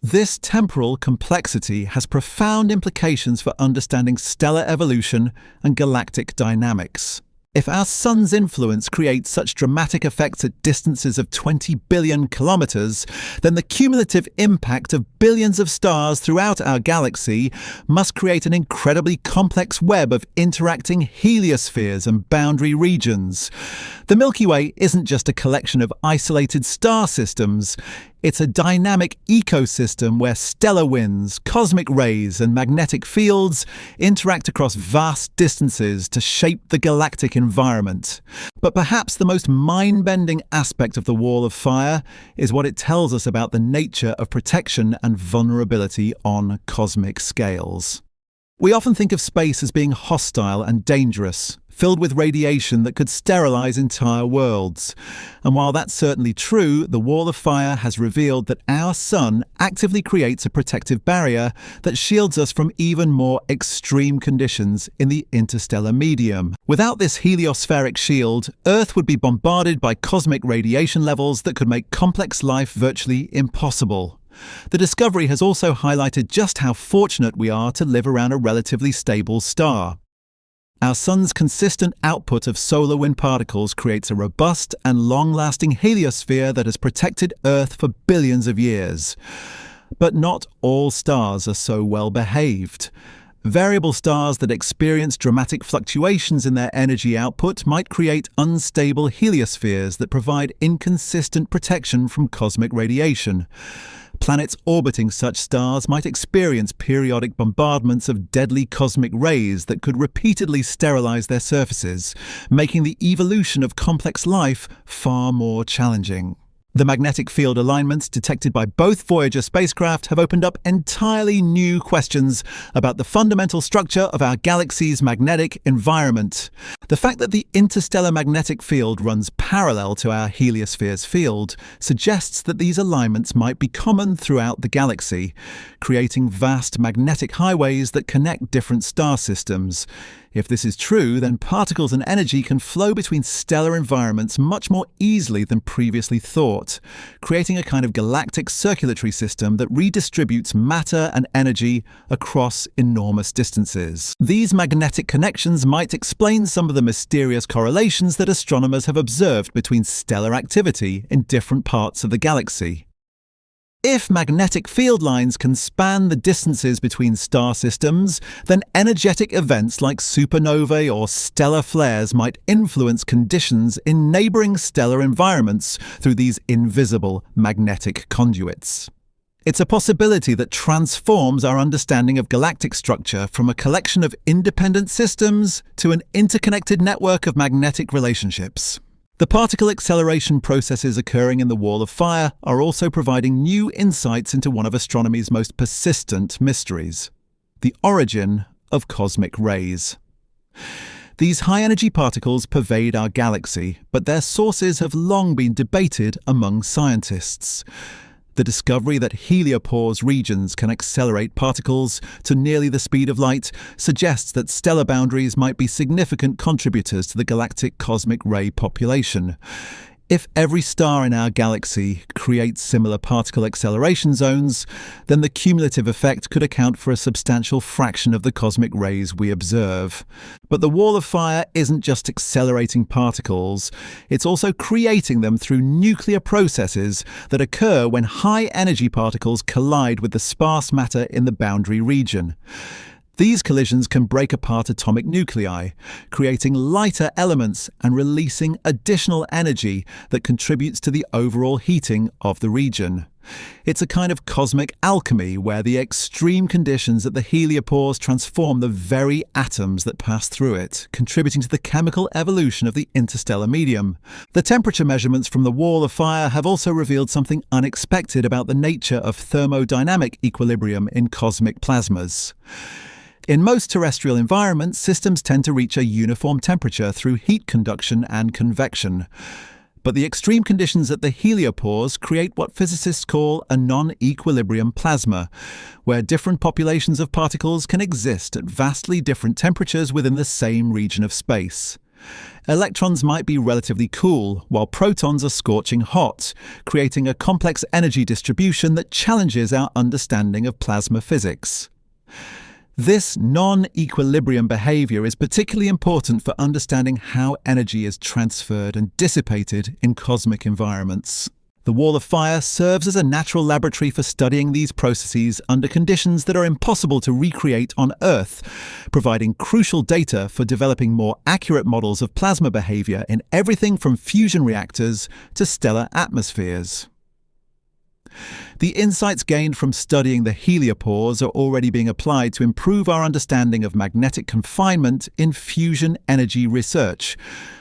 This temporal complexity has profound implications for understanding stellar evolution and galactic dynamics. If our sun's influence creates such dramatic effects at distances of 20 billion kilometers, then the cumulative impact of billions of stars throughout our galaxy must create an incredibly complex web of interacting heliospheres and boundary regions. The Milky Way isn't just a collection of isolated star systems. It's a dynamic ecosystem where stellar winds, cosmic rays, and magnetic fields interact across vast distances to shape the galactic environment. But perhaps the most mind-bending aspect of the Wall of Fire is what it tells us about the nature of protection and vulnerability on cosmic scales. We often think of space as being hostile and dangerous, filled with radiation that could sterilize entire worlds. And while that's certainly true, the Wall of Fire has revealed that our sun actively creates a protective barrier that shields us from even more extreme conditions in the interstellar medium. Without this heliospheric shield, Earth would be bombarded by cosmic radiation levels that could make complex life virtually impossible. The discovery has also highlighted just how fortunate we are to live around a relatively stable star. Our sun's consistent output of solar wind particles creates a robust and long-lasting heliosphere that has protected Earth for billions of years. But not all stars are so well behaved. Variable stars that experience dramatic fluctuations in their energy output might create unstable heliospheres that provide inconsistent protection from cosmic radiation. Planets orbiting such stars might experience periodic bombardments of deadly cosmic rays that could repeatedly sterilize their surfaces, making the evolution of complex life far more challenging. The magnetic field alignments detected by both Voyager spacecraft have opened up entirely new questions about the fundamental structure of our galaxy's magnetic environment. The fact that the interstellar magnetic field runs parallel to our heliosphere's field suggests that these alignments might be common throughout the galaxy, creating vast magnetic highways that connect different star systems. If this is true, then particles and energy can flow between stellar environments much more easily than previously thought, creating a kind of galactic circulatory system that redistributes matter and energy across enormous distances. These magnetic connections might explain some of the mysterious correlations that astronomers have observed between stellar activity in different parts of the galaxy. If magnetic field lines can span the distances between star systems, then energetic events like supernovae or stellar flares might influence conditions in neighboring stellar environments through these invisible magnetic conduits. It's a possibility that transforms our understanding of galactic structure from a collection of independent systems to an interconnected network of magnetic relationships. The particle acceleration processes occurring in the Wall of Fire are also providing new insights into one of astronomy's most persistent mysteries: the origin of cosmic rays. These high-energy particles pervade our galaxy, but their sources have long been debated among scientists. The discovery that heliopause regions can accelerate particles to nearly the speed of light suggests that stellar boundaries might be significant contributors to the galactic cosmic ray population. If every star in our galaxy creates similar particle acceleration zones, then the cumulative effect could account for a substantial fraction of the cosmic rays we observe. But the Wall of Fire isn't just accelerating particles, it's also creating them through nuclear processes that occur when high-energy particles collide with the sparse matter in the boundary region. These collisions can break apart atomic nuclei, creating lighter elements and releasing additional energy that contributes to the overall heating of the region. It's a kind of cosmic alchemy where the extreme conditions at the heliopause transform the very atoms that pass through it, contributing to the chemical evolution of the interstellar medium. The temperature measurements from the Wall of Fire have also revealed something unexpected about the nature of thermodynamic equilibrium in cosmic plasmas. In most terrestrial environments, systems tend to reach a uniform temperature through heat conduction and convection. But the extreme conditions at the heliopause create what physicists call a non-equilibrium plasma, where different populations of particles can exist at vastly different temperatures within the same region of space. Electrons might be relatively cool, while protons are scorching hot, creating a complex energy distribution that challenges our understanding of plasma physics. This non-equilibrium behavior is particularly important for understanding how energy is transferred and dissipated in cosmic environments. The Wall of Fire serves as a natural laboratory for studying these processes under conditions that are impossible to recreate on Earth, providing crucial data for developing more accurate models of plasma behavior in everything from fusion reactors to stellar atmospheres. The insights gained from studying the heliopause are already being applied to improve our understanding of magnetic confinement in fusion energy research,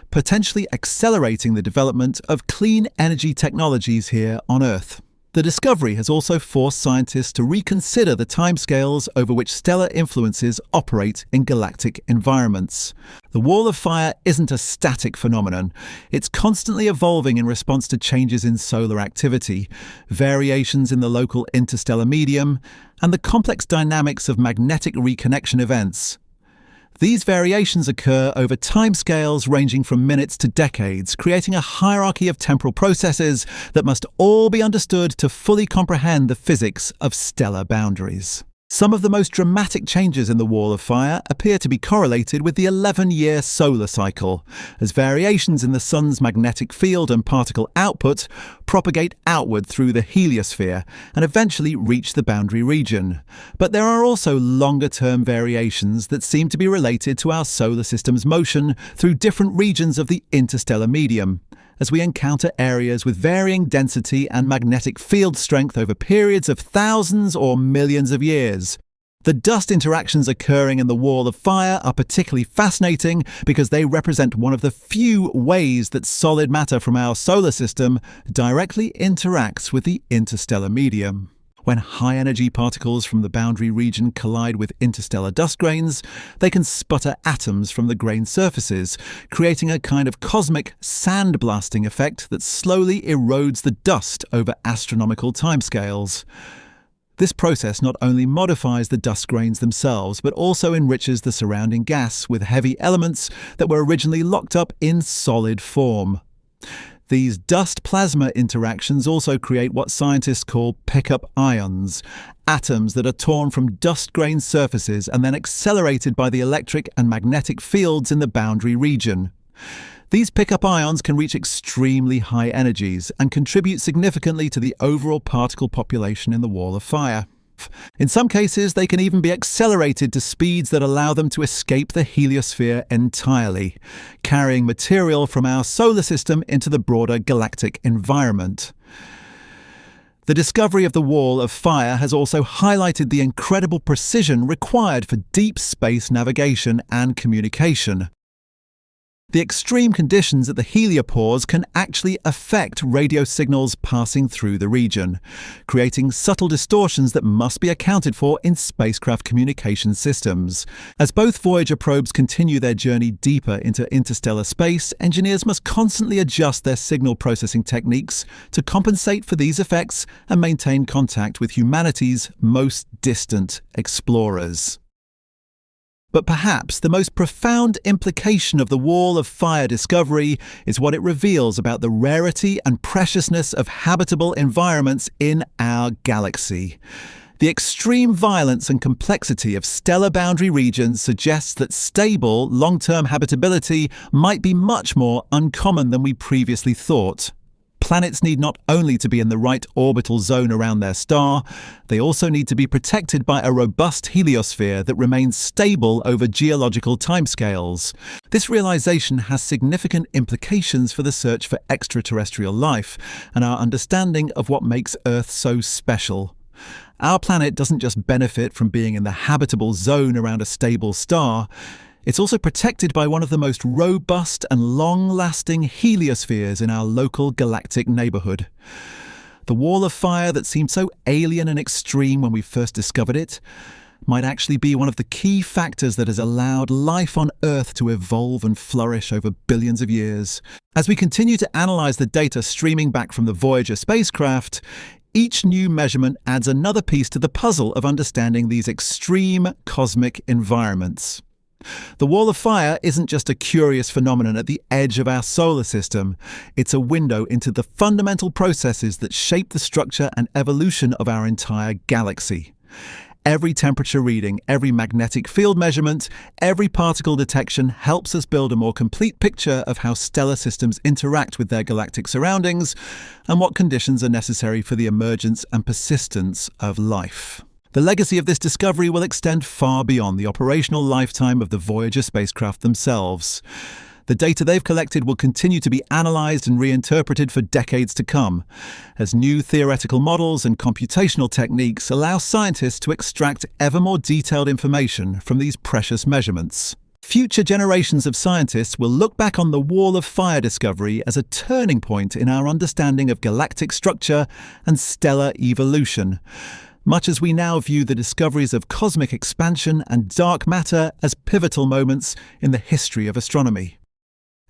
potentially accelerating the development of clean energy technologies here on Earth. The discovery has also forced scientists to reconsider the timescales over which stellar influences operate in galactic environments. The Wall of Fire isn't a static phenomenon. It's constantly evolving in response to changes in solar activity, variations in the local interstellar medium, and the complex dynamics of magnetic reconnection events. These variations occur over timescales ranging from minutes to decades, creating a hierarchy of temporal processes that must all be understood to fully comprehend the physics of stellar boundaries. Some of the most dramatic changes in the Wall of Fire appear to be correlated with the 11-year solar cycle, as variations in the Sun's magnetic field and particle output propagate outward through the heliosphere and eventually reach the boundary region. But there are also longer-term variations that seem to be related to our solar system's motion through different regions of the interstellar medium, as we encounter areas with varying density and magnetic field strength over periods of thousands or millions of years. The dust interactions occurring in the Wall of Fire are particularly fascinating because they represent one of the few ways that solid matter from our solar system directly interacts with the interstellar medium. When high-energy particles from the boundary region collide with interstellar dust grains, they can sputter atoms from the grain surfaces, creating a kind of cosmic sandblasting effect that slowly erodes the dust over astronomical timescales. This process not only modifies the dust grains themselves, but also enriches the surrounding gas with heavy elements that were originally locked up in solid form. These dust-plasma interactions also create what scientists call pickup ions, atoms that are torn from dust grain surfaces and then accelerated by the electric and magnetic fields in the boundary region. These pickup ions can reach extremely high energies and contribute significantly to the overall particle population in the Wall of Fire. In some cases, they can even be accelerated to speeds that allow them to escape the heliosphere entirely, carrying material from our solar system into the broader galactic environment. The discovery of the Wall of Fire has also highlighted the incredible precision required for deep space navigation and communication. The extreme conditions at the heliopause can actually affect radio signals passing through the region, creating subtle distortions that must be accounted for in spacecraft communication systems. As both Voyager probes continue their journey deeper into interstellar space, engineers must constantly adjust their signal processing techniques to compensate for these effects and maintain contact with humanity's most distant explorers. But perhaps the most profound implication of the Wall of Fire discovery is what it reveals about the rarity and preciousness of habitable environments in our galaxy. The extreme violence and complexity of stellar boundary regions suggests that stable, long-term habitability might be much more uncommon than we previously thought. Planets need not only to be in the right orbital zone around their star, they also need to be protected by a robust heliosphere that remains stable over geological timescales. This realization has significant implications for the search for extraterrestrial life and our understanding of what makes Earth so special. Our planet doesn't just benefit from being in the habitable zone around a stable star. It's also protected by one of the most robust and long-lasting heliospheres in our local galactic neighborhood. The Wall of Fire that seemed so alien and extreme when we first discovered it might actually be one of the key factors that has allowed life on Earth to evolve and flourish over billions of years. As we continue to analyze the data streaming back from the Voyager spacecraft, each new measurement adds another piece to the puzzle of understanding these extreme cosmic environments. The wall of fire isn't just a curious phenomenon at the edge of our solar system. It's a window into the fundamental processes that shape the structure and evolution of our entire galaxy. Every temperature reading, every magnetic field measurement, every particle detection helps us build a more complete picture of how stellar systems interact with their galactic surroundings and what conditions are necessary for the emergence and persistence of life. The legacy of this discovery will extend far beyond the operational lifetime of the Voyager spacecraft themselves. The data they've collected will continue to be analysed and reinterpreted for decades to come, as new theoretical models and computational techniques allow scientists to extract ever more detailed information from these precious measurements. Future generations of scientists will look back on the Wall of Fire discovery as a turning point in our understanding of galactic structure and stellar evolution, much as we now view the discoveries of cosmic expansion and dark matter as pivotal moments in the history of astronomy.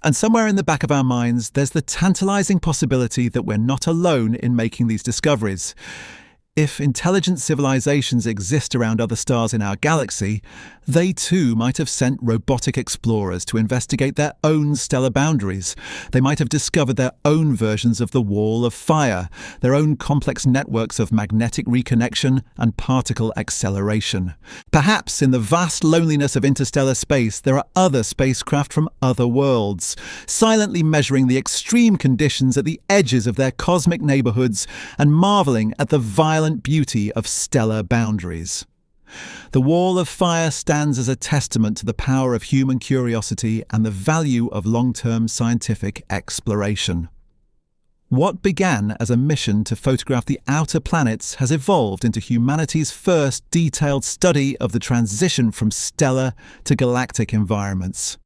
And somewhere in the back of our minds, there's the tantalizing possibility that we're not alone in making these discoveries. If intelligent civilizations exist around other stars in our galaxy, they too might have sent robotic explorers to investigate their own stellar boundaries. They might have discovered their own versions of the Wall of Fire, their own complex networks of magnetic reconnection and particle acceleration. Perhaps in the vast loneliness of interstellar space, there are other spacecraft from other worlds, silently measuring the extreme conditions at the edges of their cosmic neighborhoods and marveling at the violent beauty of stellar boundaries. The Wall of Fire stands as a testament to the power of human curiosity and the value of long-term scientific exploration. What began as a mission to photograph the outer planets has evolved into humanity's first detailed study of the transition from stellar to galactic environments.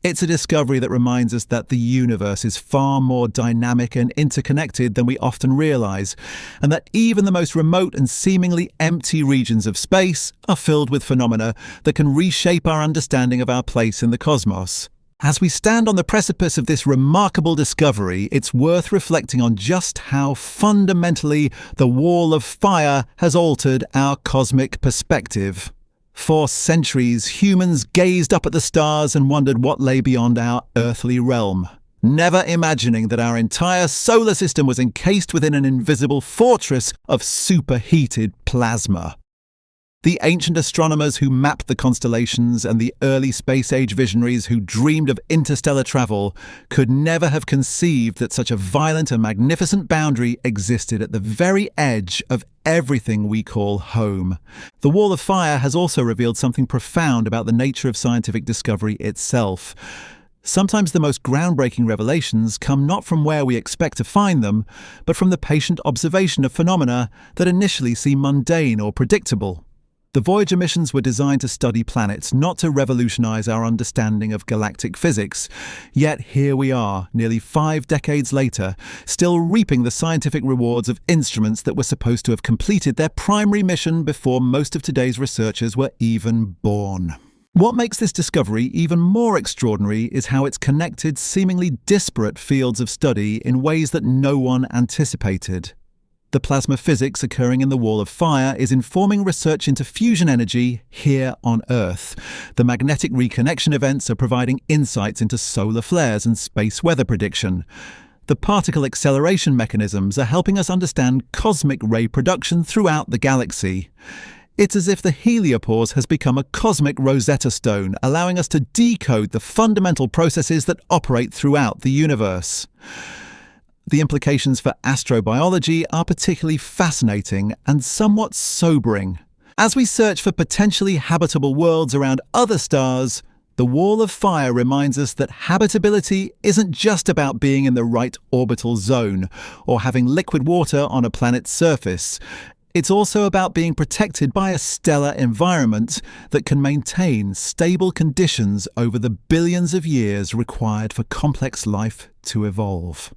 It's a discovery that reminds us that the universe is far more dynamic and interconnected than we often realize, and that even the most remote and seemingly empty regions of space are filled with phenomena that can reshape our understanding of our place in the cosmos. As we stand on the precipice of this remarkable discovery, it's worth reflecting on just how fundamentally the Wall of Fire has altered our cosmic perspective. For centuries, humans gazed up at the stars and wondered what lay beyond our earthly realm, never imagining that our entire solar system was encased within an invisible fortress of superheated plasma. The ancient astronomers who mapped the constellations and the early space-age visionaries who dreamed of interstellar travel could never have conceived that such a violent and magnificent boundary existed at the very edge of everything we call home. The Wall of Fire has also revealed something profound about the nature of scientific discovery itself. Sometimes the most groundbreaking revelations come not from where we expect to find them, but from the patient observation of phenomena that initially seem mundane or predictable. The Voyager missions were designed to study planets, not to revolutionize our understanding of galactic physics. Yet here we are, nearly 5 decades later, still reaping the scientific rewards of instruments that were supposed to have completed their primary mission before most of today's researchers were even born. What makes this discovery even more extraordinary is how it's connected seemingly disparate fields of study in ways that no one anticipated. The plasma physics occurring in the Wall of Fire is informing research into fusion energy here on Earth. The magnetic reconnection events are providing insights into solar flares and space weather prediction. The particle acceleration mechanisms are helping us understand cosmic ray production throughout the galaxy. It's as if the heliopause has become a cosmic Rosetta Stone, allowing us to decode the fundamental processes that operate throughout the universe. The implications for astrobiology are particularly fascinating and somewhat sobering. As we search for potentially habitable worlds around other stars, the Wall of Fire reminds us that habitability isn't just about being in the right orbital zone or having liquid water on a planet's surface. It's also about being protected by a stellar environment that can maintain stable conditions over the billions of years required for complex life to evolve.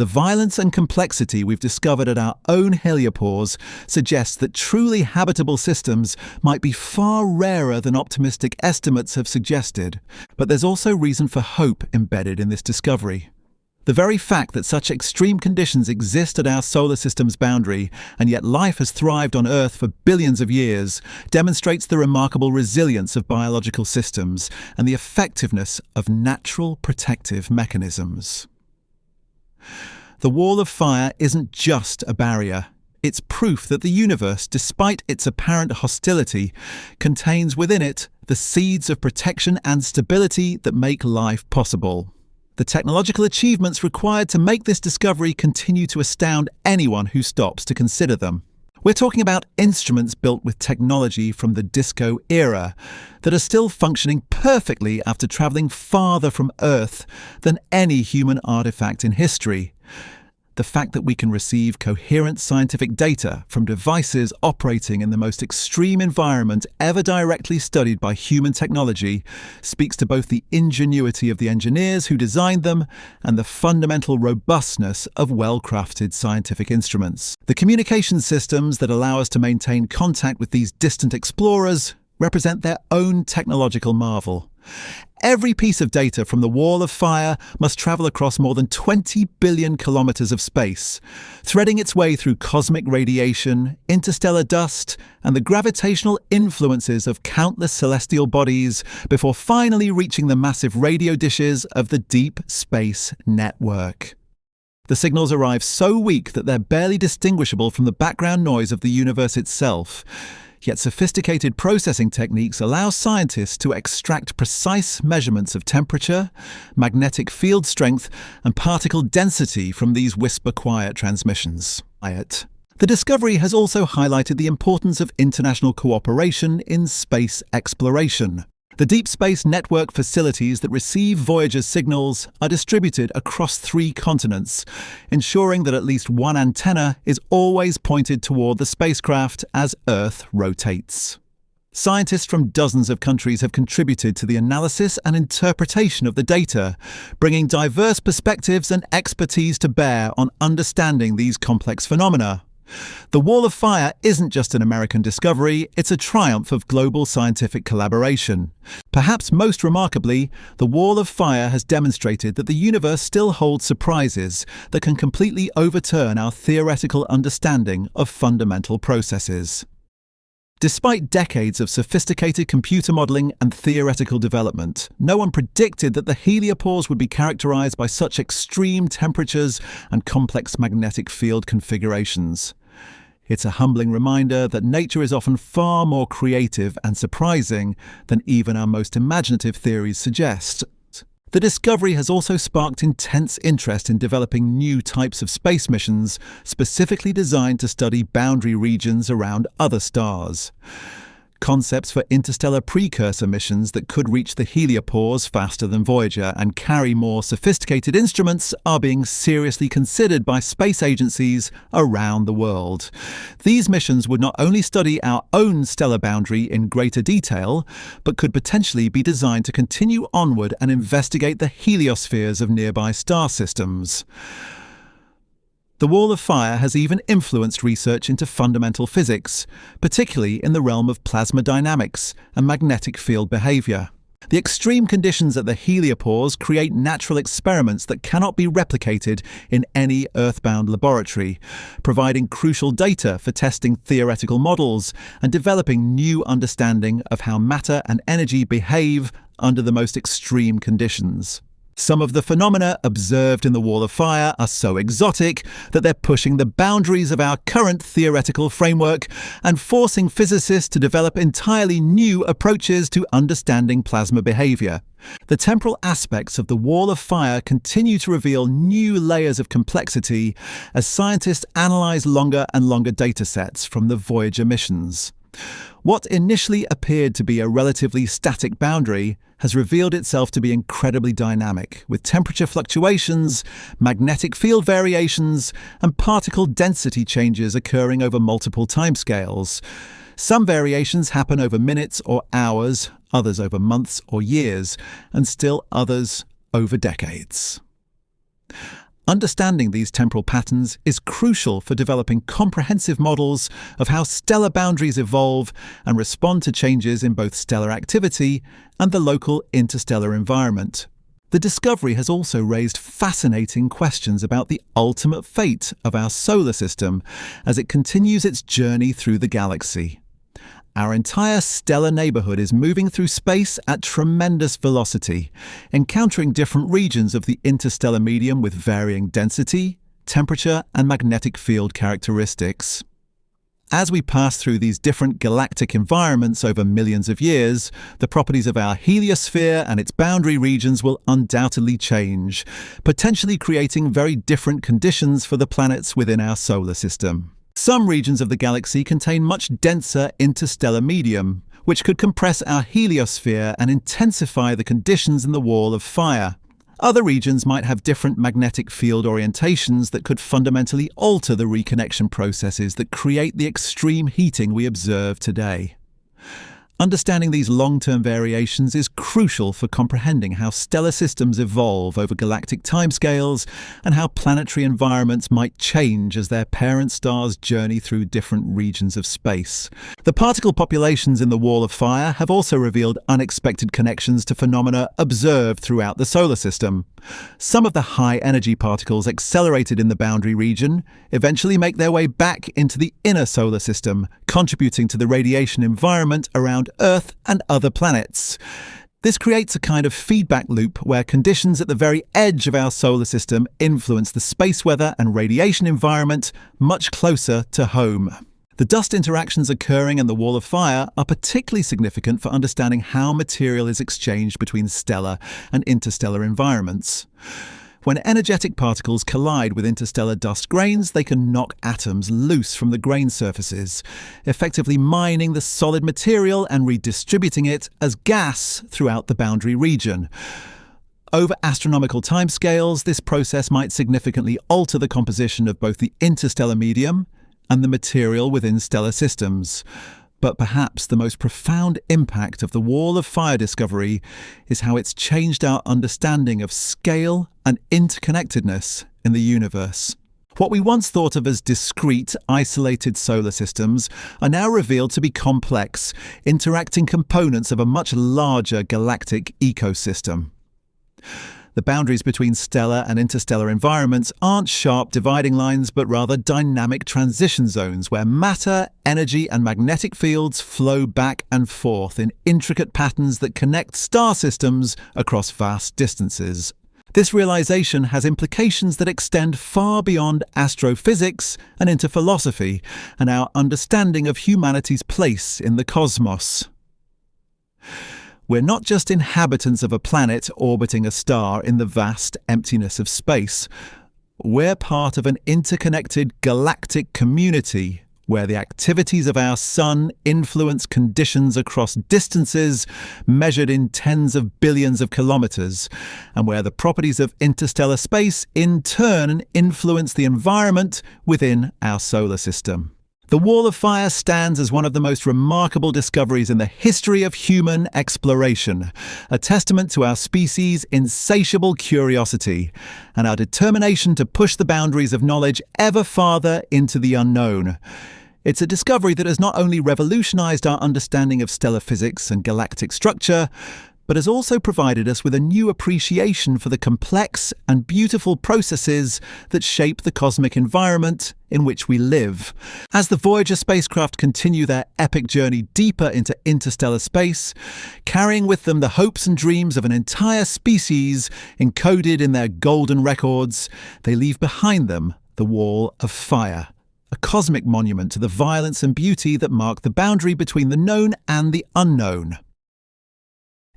The violence and complexity we've discovered at our own heliopause suggests that truly habitable systems might be far rarer than optimistic estimates have suggested, but there's also reason for hope embedded in this discovery. The very fact that such extreme conditions exist at our solar system's boundary, and yet life has thrived on Earth for billions of years, demonstrates the remarkable resilience of biological systems and the effectiveness of natural protective mechanisms. The wall of fire isn't just a barrier. It's proof that the universe, despite its apparent hostility, contains within it the seeds of protection and stability that make life possible. The technological achievements required to make this discovery continue to astound anyone who stops to consider them. We're talking about instruments built with technology from the disco era that are still functioning perfectly after travelling farther from Earth than any human artifact in history. The fact that we can receive coherent scientific data from devices operating in the most extreme environment ever directly studied by human technology speaks to both the ingenuity of the engineers who designed them and the fundamental robustness of well-crafted scientific instruments. The communication systems that allow us to maintain contact with these distant explorers represent their own technological marvel. Every piece of data from the Wall of Fire must travel across more than 20 billion kilometers of space, threading its way through cosmic radiation, interstellar dust, and the gravitational influences of countless celestial bodies before finally reaching the massive radio dishes of the Deep Space Network. The signals arrive so weak that they're barely distinguishable from the background noise of the universe itself. Yet sophisticated processing techniques allow scientists to extract precise measurements of temperature, magnetic field strength, and particle density from these whisper-quiet transmissions. The discovery has also highlighted the importance of international cooperation in space exploration. The Deep Space Network facilities that receive Voyager's signals are distributed across 3 continents, ensuring that at least one antenna is always pointed toward the spacecraft as Earth rotates. Scientists from dozens of countries have contributed to the analysis and interpretation of the data, bringing diverse perspectives and expertise to bear on understanding these complex phenomena. The Wall of Fire isn't just an American discovery, it's a triumph of global scientific collaboration. Perhaps most remarkably, the Wall of Fire has demonstrated that the universe still holds surprises that can completely overturn our theoretical understanding of fundamental processes. Despite decades of sophisticated computer modelling and theoretical development, no one predicted that the heliopause would be characterised by such extreme temperatures and complex magnetic field configurations. It's a humbling reminder that nature is often far more creative and surprising than even our most imaginative theories suggest. The discovery has also sparked intense interest in developing new types of space missions specifically designed to study boundary regions around other stars. Concepts for interstellar precursor missions that could reach the heliopause faster than Voyager and carry more sophisticated instruments are being seriously considered by space agencies around the world. These missions would not only study our own stellar boundary in greater detail, but could potentially be designed to continue onward and investigate the heliospheres of nearby star systems. The Wall of Fire has even influenced research into fundamental physics, particularly in the realm of plasma dynamics and magnetic field behavior. The extreme conditions at the heliopause create natural experiments that cannot be replicated in any Earthbound laboratory, providing crucial data for testing theoretical models and developing new understanding of how matter and energy behave under the most extreme conditions. Some of the phenomena observed in the Wall of Fire are so exotic that they're pushing the boundaries of our current theoretical framework and forcing physicists to develop entirely new approaches to understanding plasma behavior. The temporal aspects of the Wall of Fire continue to reveal new layers of complexity as scientists analyze longer and longer datasets from the Voyager missions. What initially appeared to be a relatively static boundary has revealed itself to be incredibly dynamic, with temperature fluctuations, magnetic field variations, and particle density changes occurring over multiple timescales. Some variations happen over minutes or hours, others over months or years, and still others over decades. Understanding these temporal patterns is crucial for developing comprehensive models of how stellar boundaries evolve and respond to changes in both stellar activity and the local interstellar environment. The discovery has also raised fascinating questions about the ultimate fate of our solar system as it continues its journey through the galaxy. Our entire stellar neighborhood is moving through space at tremendous velocity, encountering different regions of the interstellar medium with varying density, temperature, and magnetic field characteristics. As we pass through these different galactic environments over millions of years, the properties of our heliosphere and its boundary regions will undoubtedly change, potentially creating very different conditions for the planets within our solar system. Some regions of the galaxy contain much denser interstellar medium, which could compress our heliosphere and intensify the conditions in the wall of fire. Other regions might have different magnetic field orientations that could fundamentally alter the reconnection processes that create the extreme heating we observe today. Understanding these long-term variations is crucial for comprehending how stellar systems evolve over galactic timescales and how planetary environments might change as their parent stars journey through different regions of space. The particle populations in the wall of fire have also revealed unexpected connections to phenomena observed throughout the solar system. Some of the high-energy particles accelerated in the boundary region eventually make their way back into the inner solar system, contributing to the radiation environment around Earth and other planets. This creates a kind of feedback loop where conditions at the very edge of our solar system influence the space weather and radiation environment much closer to home. The dust interactions occurring in the wall of fire are particularly significant for understanding how material is exchanged between stellar and interstellar environments. When energetic particles collide with interstellar dust grains, they can knock atoms loose from the grain surfaces, effectively mining the solid material and redistributing it as gas throughout the boundary region. Over astronomical timescales, this process might significantly alter the composition of both the interstellar medium and the material within stellar systems. But perhaps the most profound impact of the wall of fire discovery is how it's changed our understanding of scale and interconnectedness in the universe. What we once thought of as discrete, isolated solar systems are now revealed to be complex, interacting components of a much larger galactic ecosystem. The boundaries between stellar and interstellar environments aren't sharp dividing lines, but rather dynamic transition zones where matter, energy, and magnetic fields flow back and forth in intricate patterns that connect star systems across vast distances. This realization has implications that extend far beyond astrophysics and into philosophy and our understanding of humanity's place in the cosmos. We're not just inhabitants of a planet orbiting a star in the vast emptiness of space. We're part of an interconnected galactic community where the activities of our sun influence conditions across distances measured in tens of billions of kilometers, and where the properties of interstellar space in turn influence the environment within our solar system. The Wall of Fire stands as one of the most remarkable discoveries in the history of human exploration, a testament to our species' insatiable curiosity and our determination to push the boundaries of knowledge ever farther into the unknown. It's a discovery that has not only revolutionized our understanding of stellar physics and galactic structure, but has also provided us with a new appreciation for the complex and beautiful processes that shape the cosmic environment in which we live. As the Voyager spacecraft continue their epic journey deeper into interstellar space, carrying with them the hopes and dreams of an entire species encoded in their golden records, they leave behind them the Wall of Fire, a cosmic monument to the violence and beauty that mark the boundary between the known and the unknown.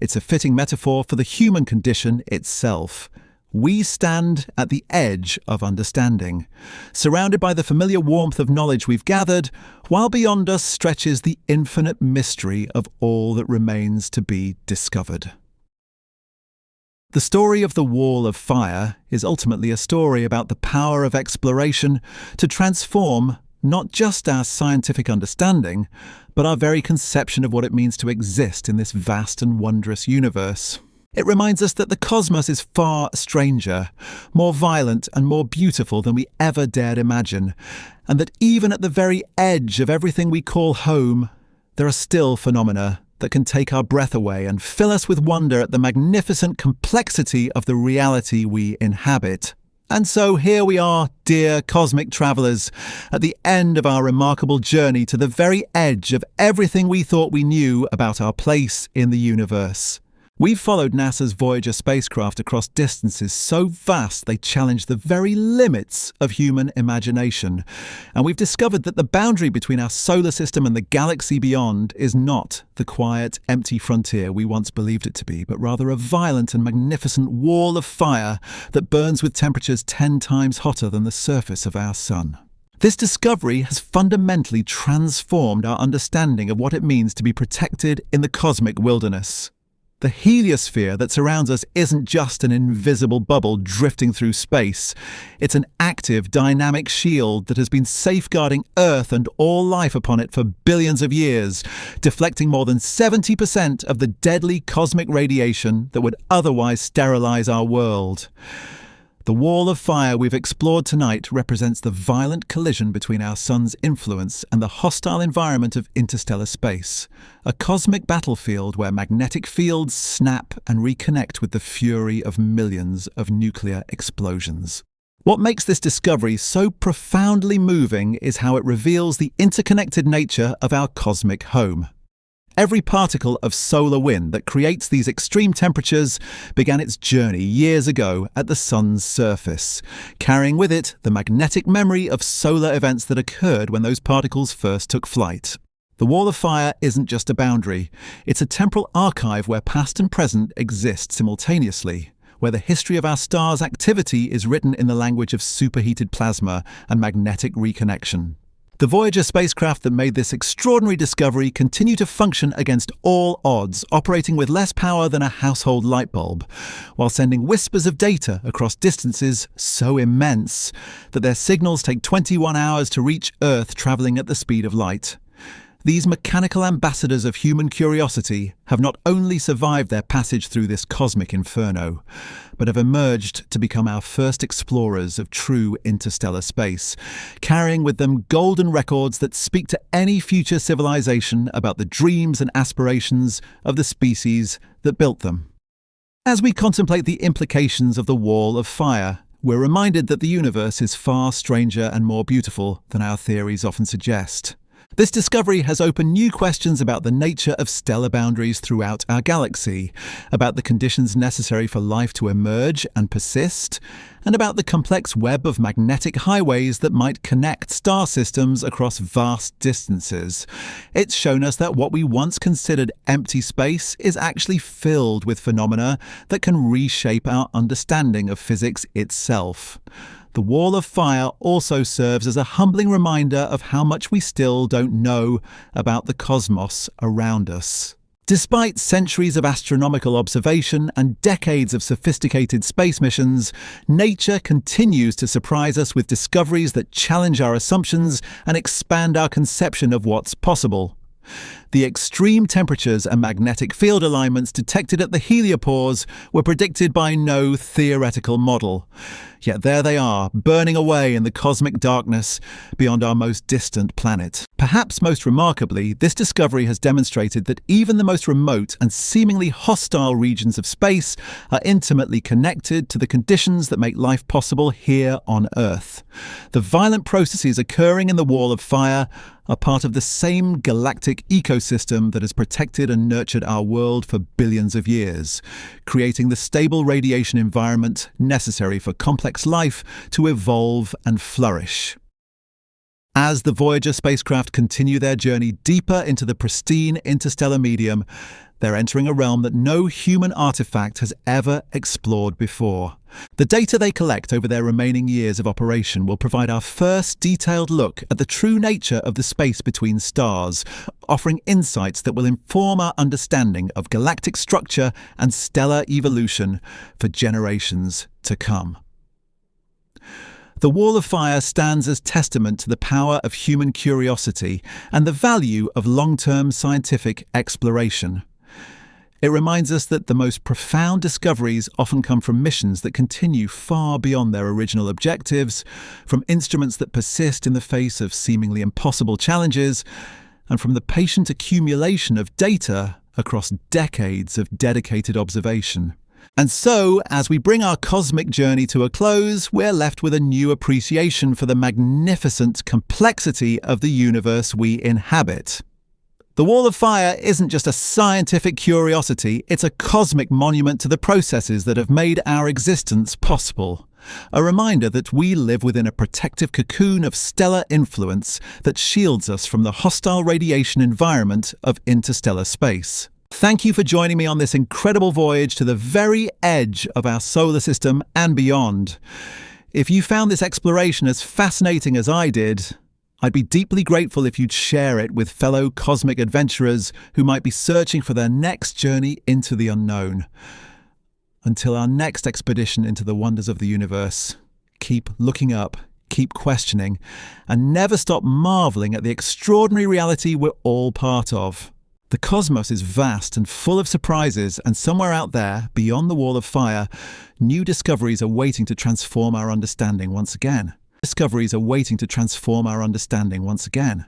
It's a fitting metaphor for the human condition itself. We stand at the edge of understanding, surrounded by the familiar warmth of knowledge we've gathered, while beyond us stretches the infinite mystery of all that remains to be discovered. The story of the Wall of Fire is ultimately a story about the power of exploration to transform not just our scientific understanding, but our very conception of what it means to exist in this vast and wondrous universe. It reminds us that the cosmos is far stranger, more violent and more beautiful than we ever dared imagine, and that even at the very edge of everything we call home, there are still phenomena that can take our breath away and fill us with wonder at the magnificent complexity of the reality we inhabit. And so here we are, dear cosmic travellers, at the end of our remarkable journey to the very edge of everything we thought we knew about our place in the universe. We've followed NASA's Voyager spacecraft across distances so vast they challenge the very limits of human imagination. And we've discovered that the boundary between our solar system and the galaxy beyond is not the quiet, empty frontier we once believed it to be, but rather a violent and magnificent wall of fire that burns with temperatures 10 times hotter than the surface of our sun. This discovery has fundamentally transformed our understanding of what it means to be protected in the cosmic wilderness. The heliosphere that surrounds us isn't just an invisible bubble drifting through space. It's an active, dynamic shield that has been safeguarding Earth and all life upon it for billions of years, deflecting more than 70% of the deadly cosmic radiation that would otherwise sterilize our world. The wall of fire we've explored tonight represents the violent collision between our sun's influence and the hostile environment of interstellar space, a cosmic battlefield where magnetic fields snap and reconnect with the fury of millions of nuclear explosions. What makes this discovery so profoundly moving is how it reveals the interconnected nature of our cosmic home. Every particle of solar wind that creates these extreme temperatures began its journey years ago at the sun's surface, carrying with it the magnetic memory of solar events that occurred when those particles first took flight. The wall of fire isn't just a boundary, it's a temporal archive where past and present exist simultaneously, where the history of our star's activity is written in the language of superheated plasma and magnetic reconnection. The Voyager spacecraft that made this extraordinary discovery continue to function against all odds, operating with less power than a household light bulb, while sending whispers of data across distances so immense that their signals take 21 hours to reach Earth travelling at the speed of light. These mechanical ambassadors of human curiosity have not only survived their passage through this cosmic inferno, but have emerged to become our first explorers of true interstellar space, carrying with them golden records that speak to any future civilization about the dreams and aspirations of the species that built them. As we contemplate the implications of the wall of fire, we're reminded that the universe is far stranger and more beautiful than our theories often suggest. This discovery has opened new questions about the nature of stellar boundaries throughout our galaxy, about the conditions necessary for life to emerge and persist, and about the complex web of magnetic highways that might connect star systems across vast distances. It's shown us that what we once considered empty space is actually filled with phenomena that can reshape our understanding of physics itself. The wall of fire also serves as a humbling reminder of how much we still don't know about the cosmos around us. Despite centuries of astronomical observation and decades of sophisticated space missions, nature continues to surprise us with discoveries that challenge our assumptions and expand our conception of what's possible. The extreme temperatures and magnetic field alignments detected at the heliopause were predicted by no theoretical model. Yet there they are, burning away in the cosmic darkness beyond our most distant planet. Perhaps most remarkably, this discovery has demonstrated that even the most remote and seemingly hostile regions of space are intimately connected to the conditions that make life possible here on Earth. The violent processes occurring in the wall of fire are part of the same galactic ecosystem that has protected and nurtured our world for billions of years, creating the stable radiation environment necessary for complex life to evolve and flourish. As the Voyager spacecraft continue their journey deeper into the pristine interstellar medium, they're entering a realm that no human artifact has ever explored before. The data they collect over their remaining years of operation will provide our first detailed look at the true nature of the space between stars, offering insights that will inform our understanding of galactic structure and stellar evolution for generations to come. The Wall of Fire stands as testament to the power of human curiosity and the value of long-term scientific exploration. It reminds us that the most profound discoveries often come from missions that continue far beyond their original objectives, from instruments that persist in the face of seemingly impossible challenges, and from the patient accumulation of data across decades of dedicated observation. And so, as we bring our cosmic journey to a close, we're left with a new appreciation for the magnificent complexity of the universe we inhabit. The Wall of Fire isn't just a scientific curiosity, it's a cosmic monument to the processes that have made our existence possible. A reminder that we live within a protective cocoon of stellar influence that shields us from the hostile radiation environment of interstellar space. Thank you for joining me on this incredible voyage to the very edge of our solar system and beyond. If you found this exploration as fascinating as I did, I'd be deeply grateful if you'd share it with fellow cosmic adventurers who might be searching for their next journey into the unknown. Until our next expedition into the wonders of the universe, keep looking up, keep questioning, and never stop marveling at the extraordinary reality we're all part of. The cosmos is vast and full of surprises, and somewhere out there, beyond the Wall of Fire, new discoveries are waiting to transform our understanding once again.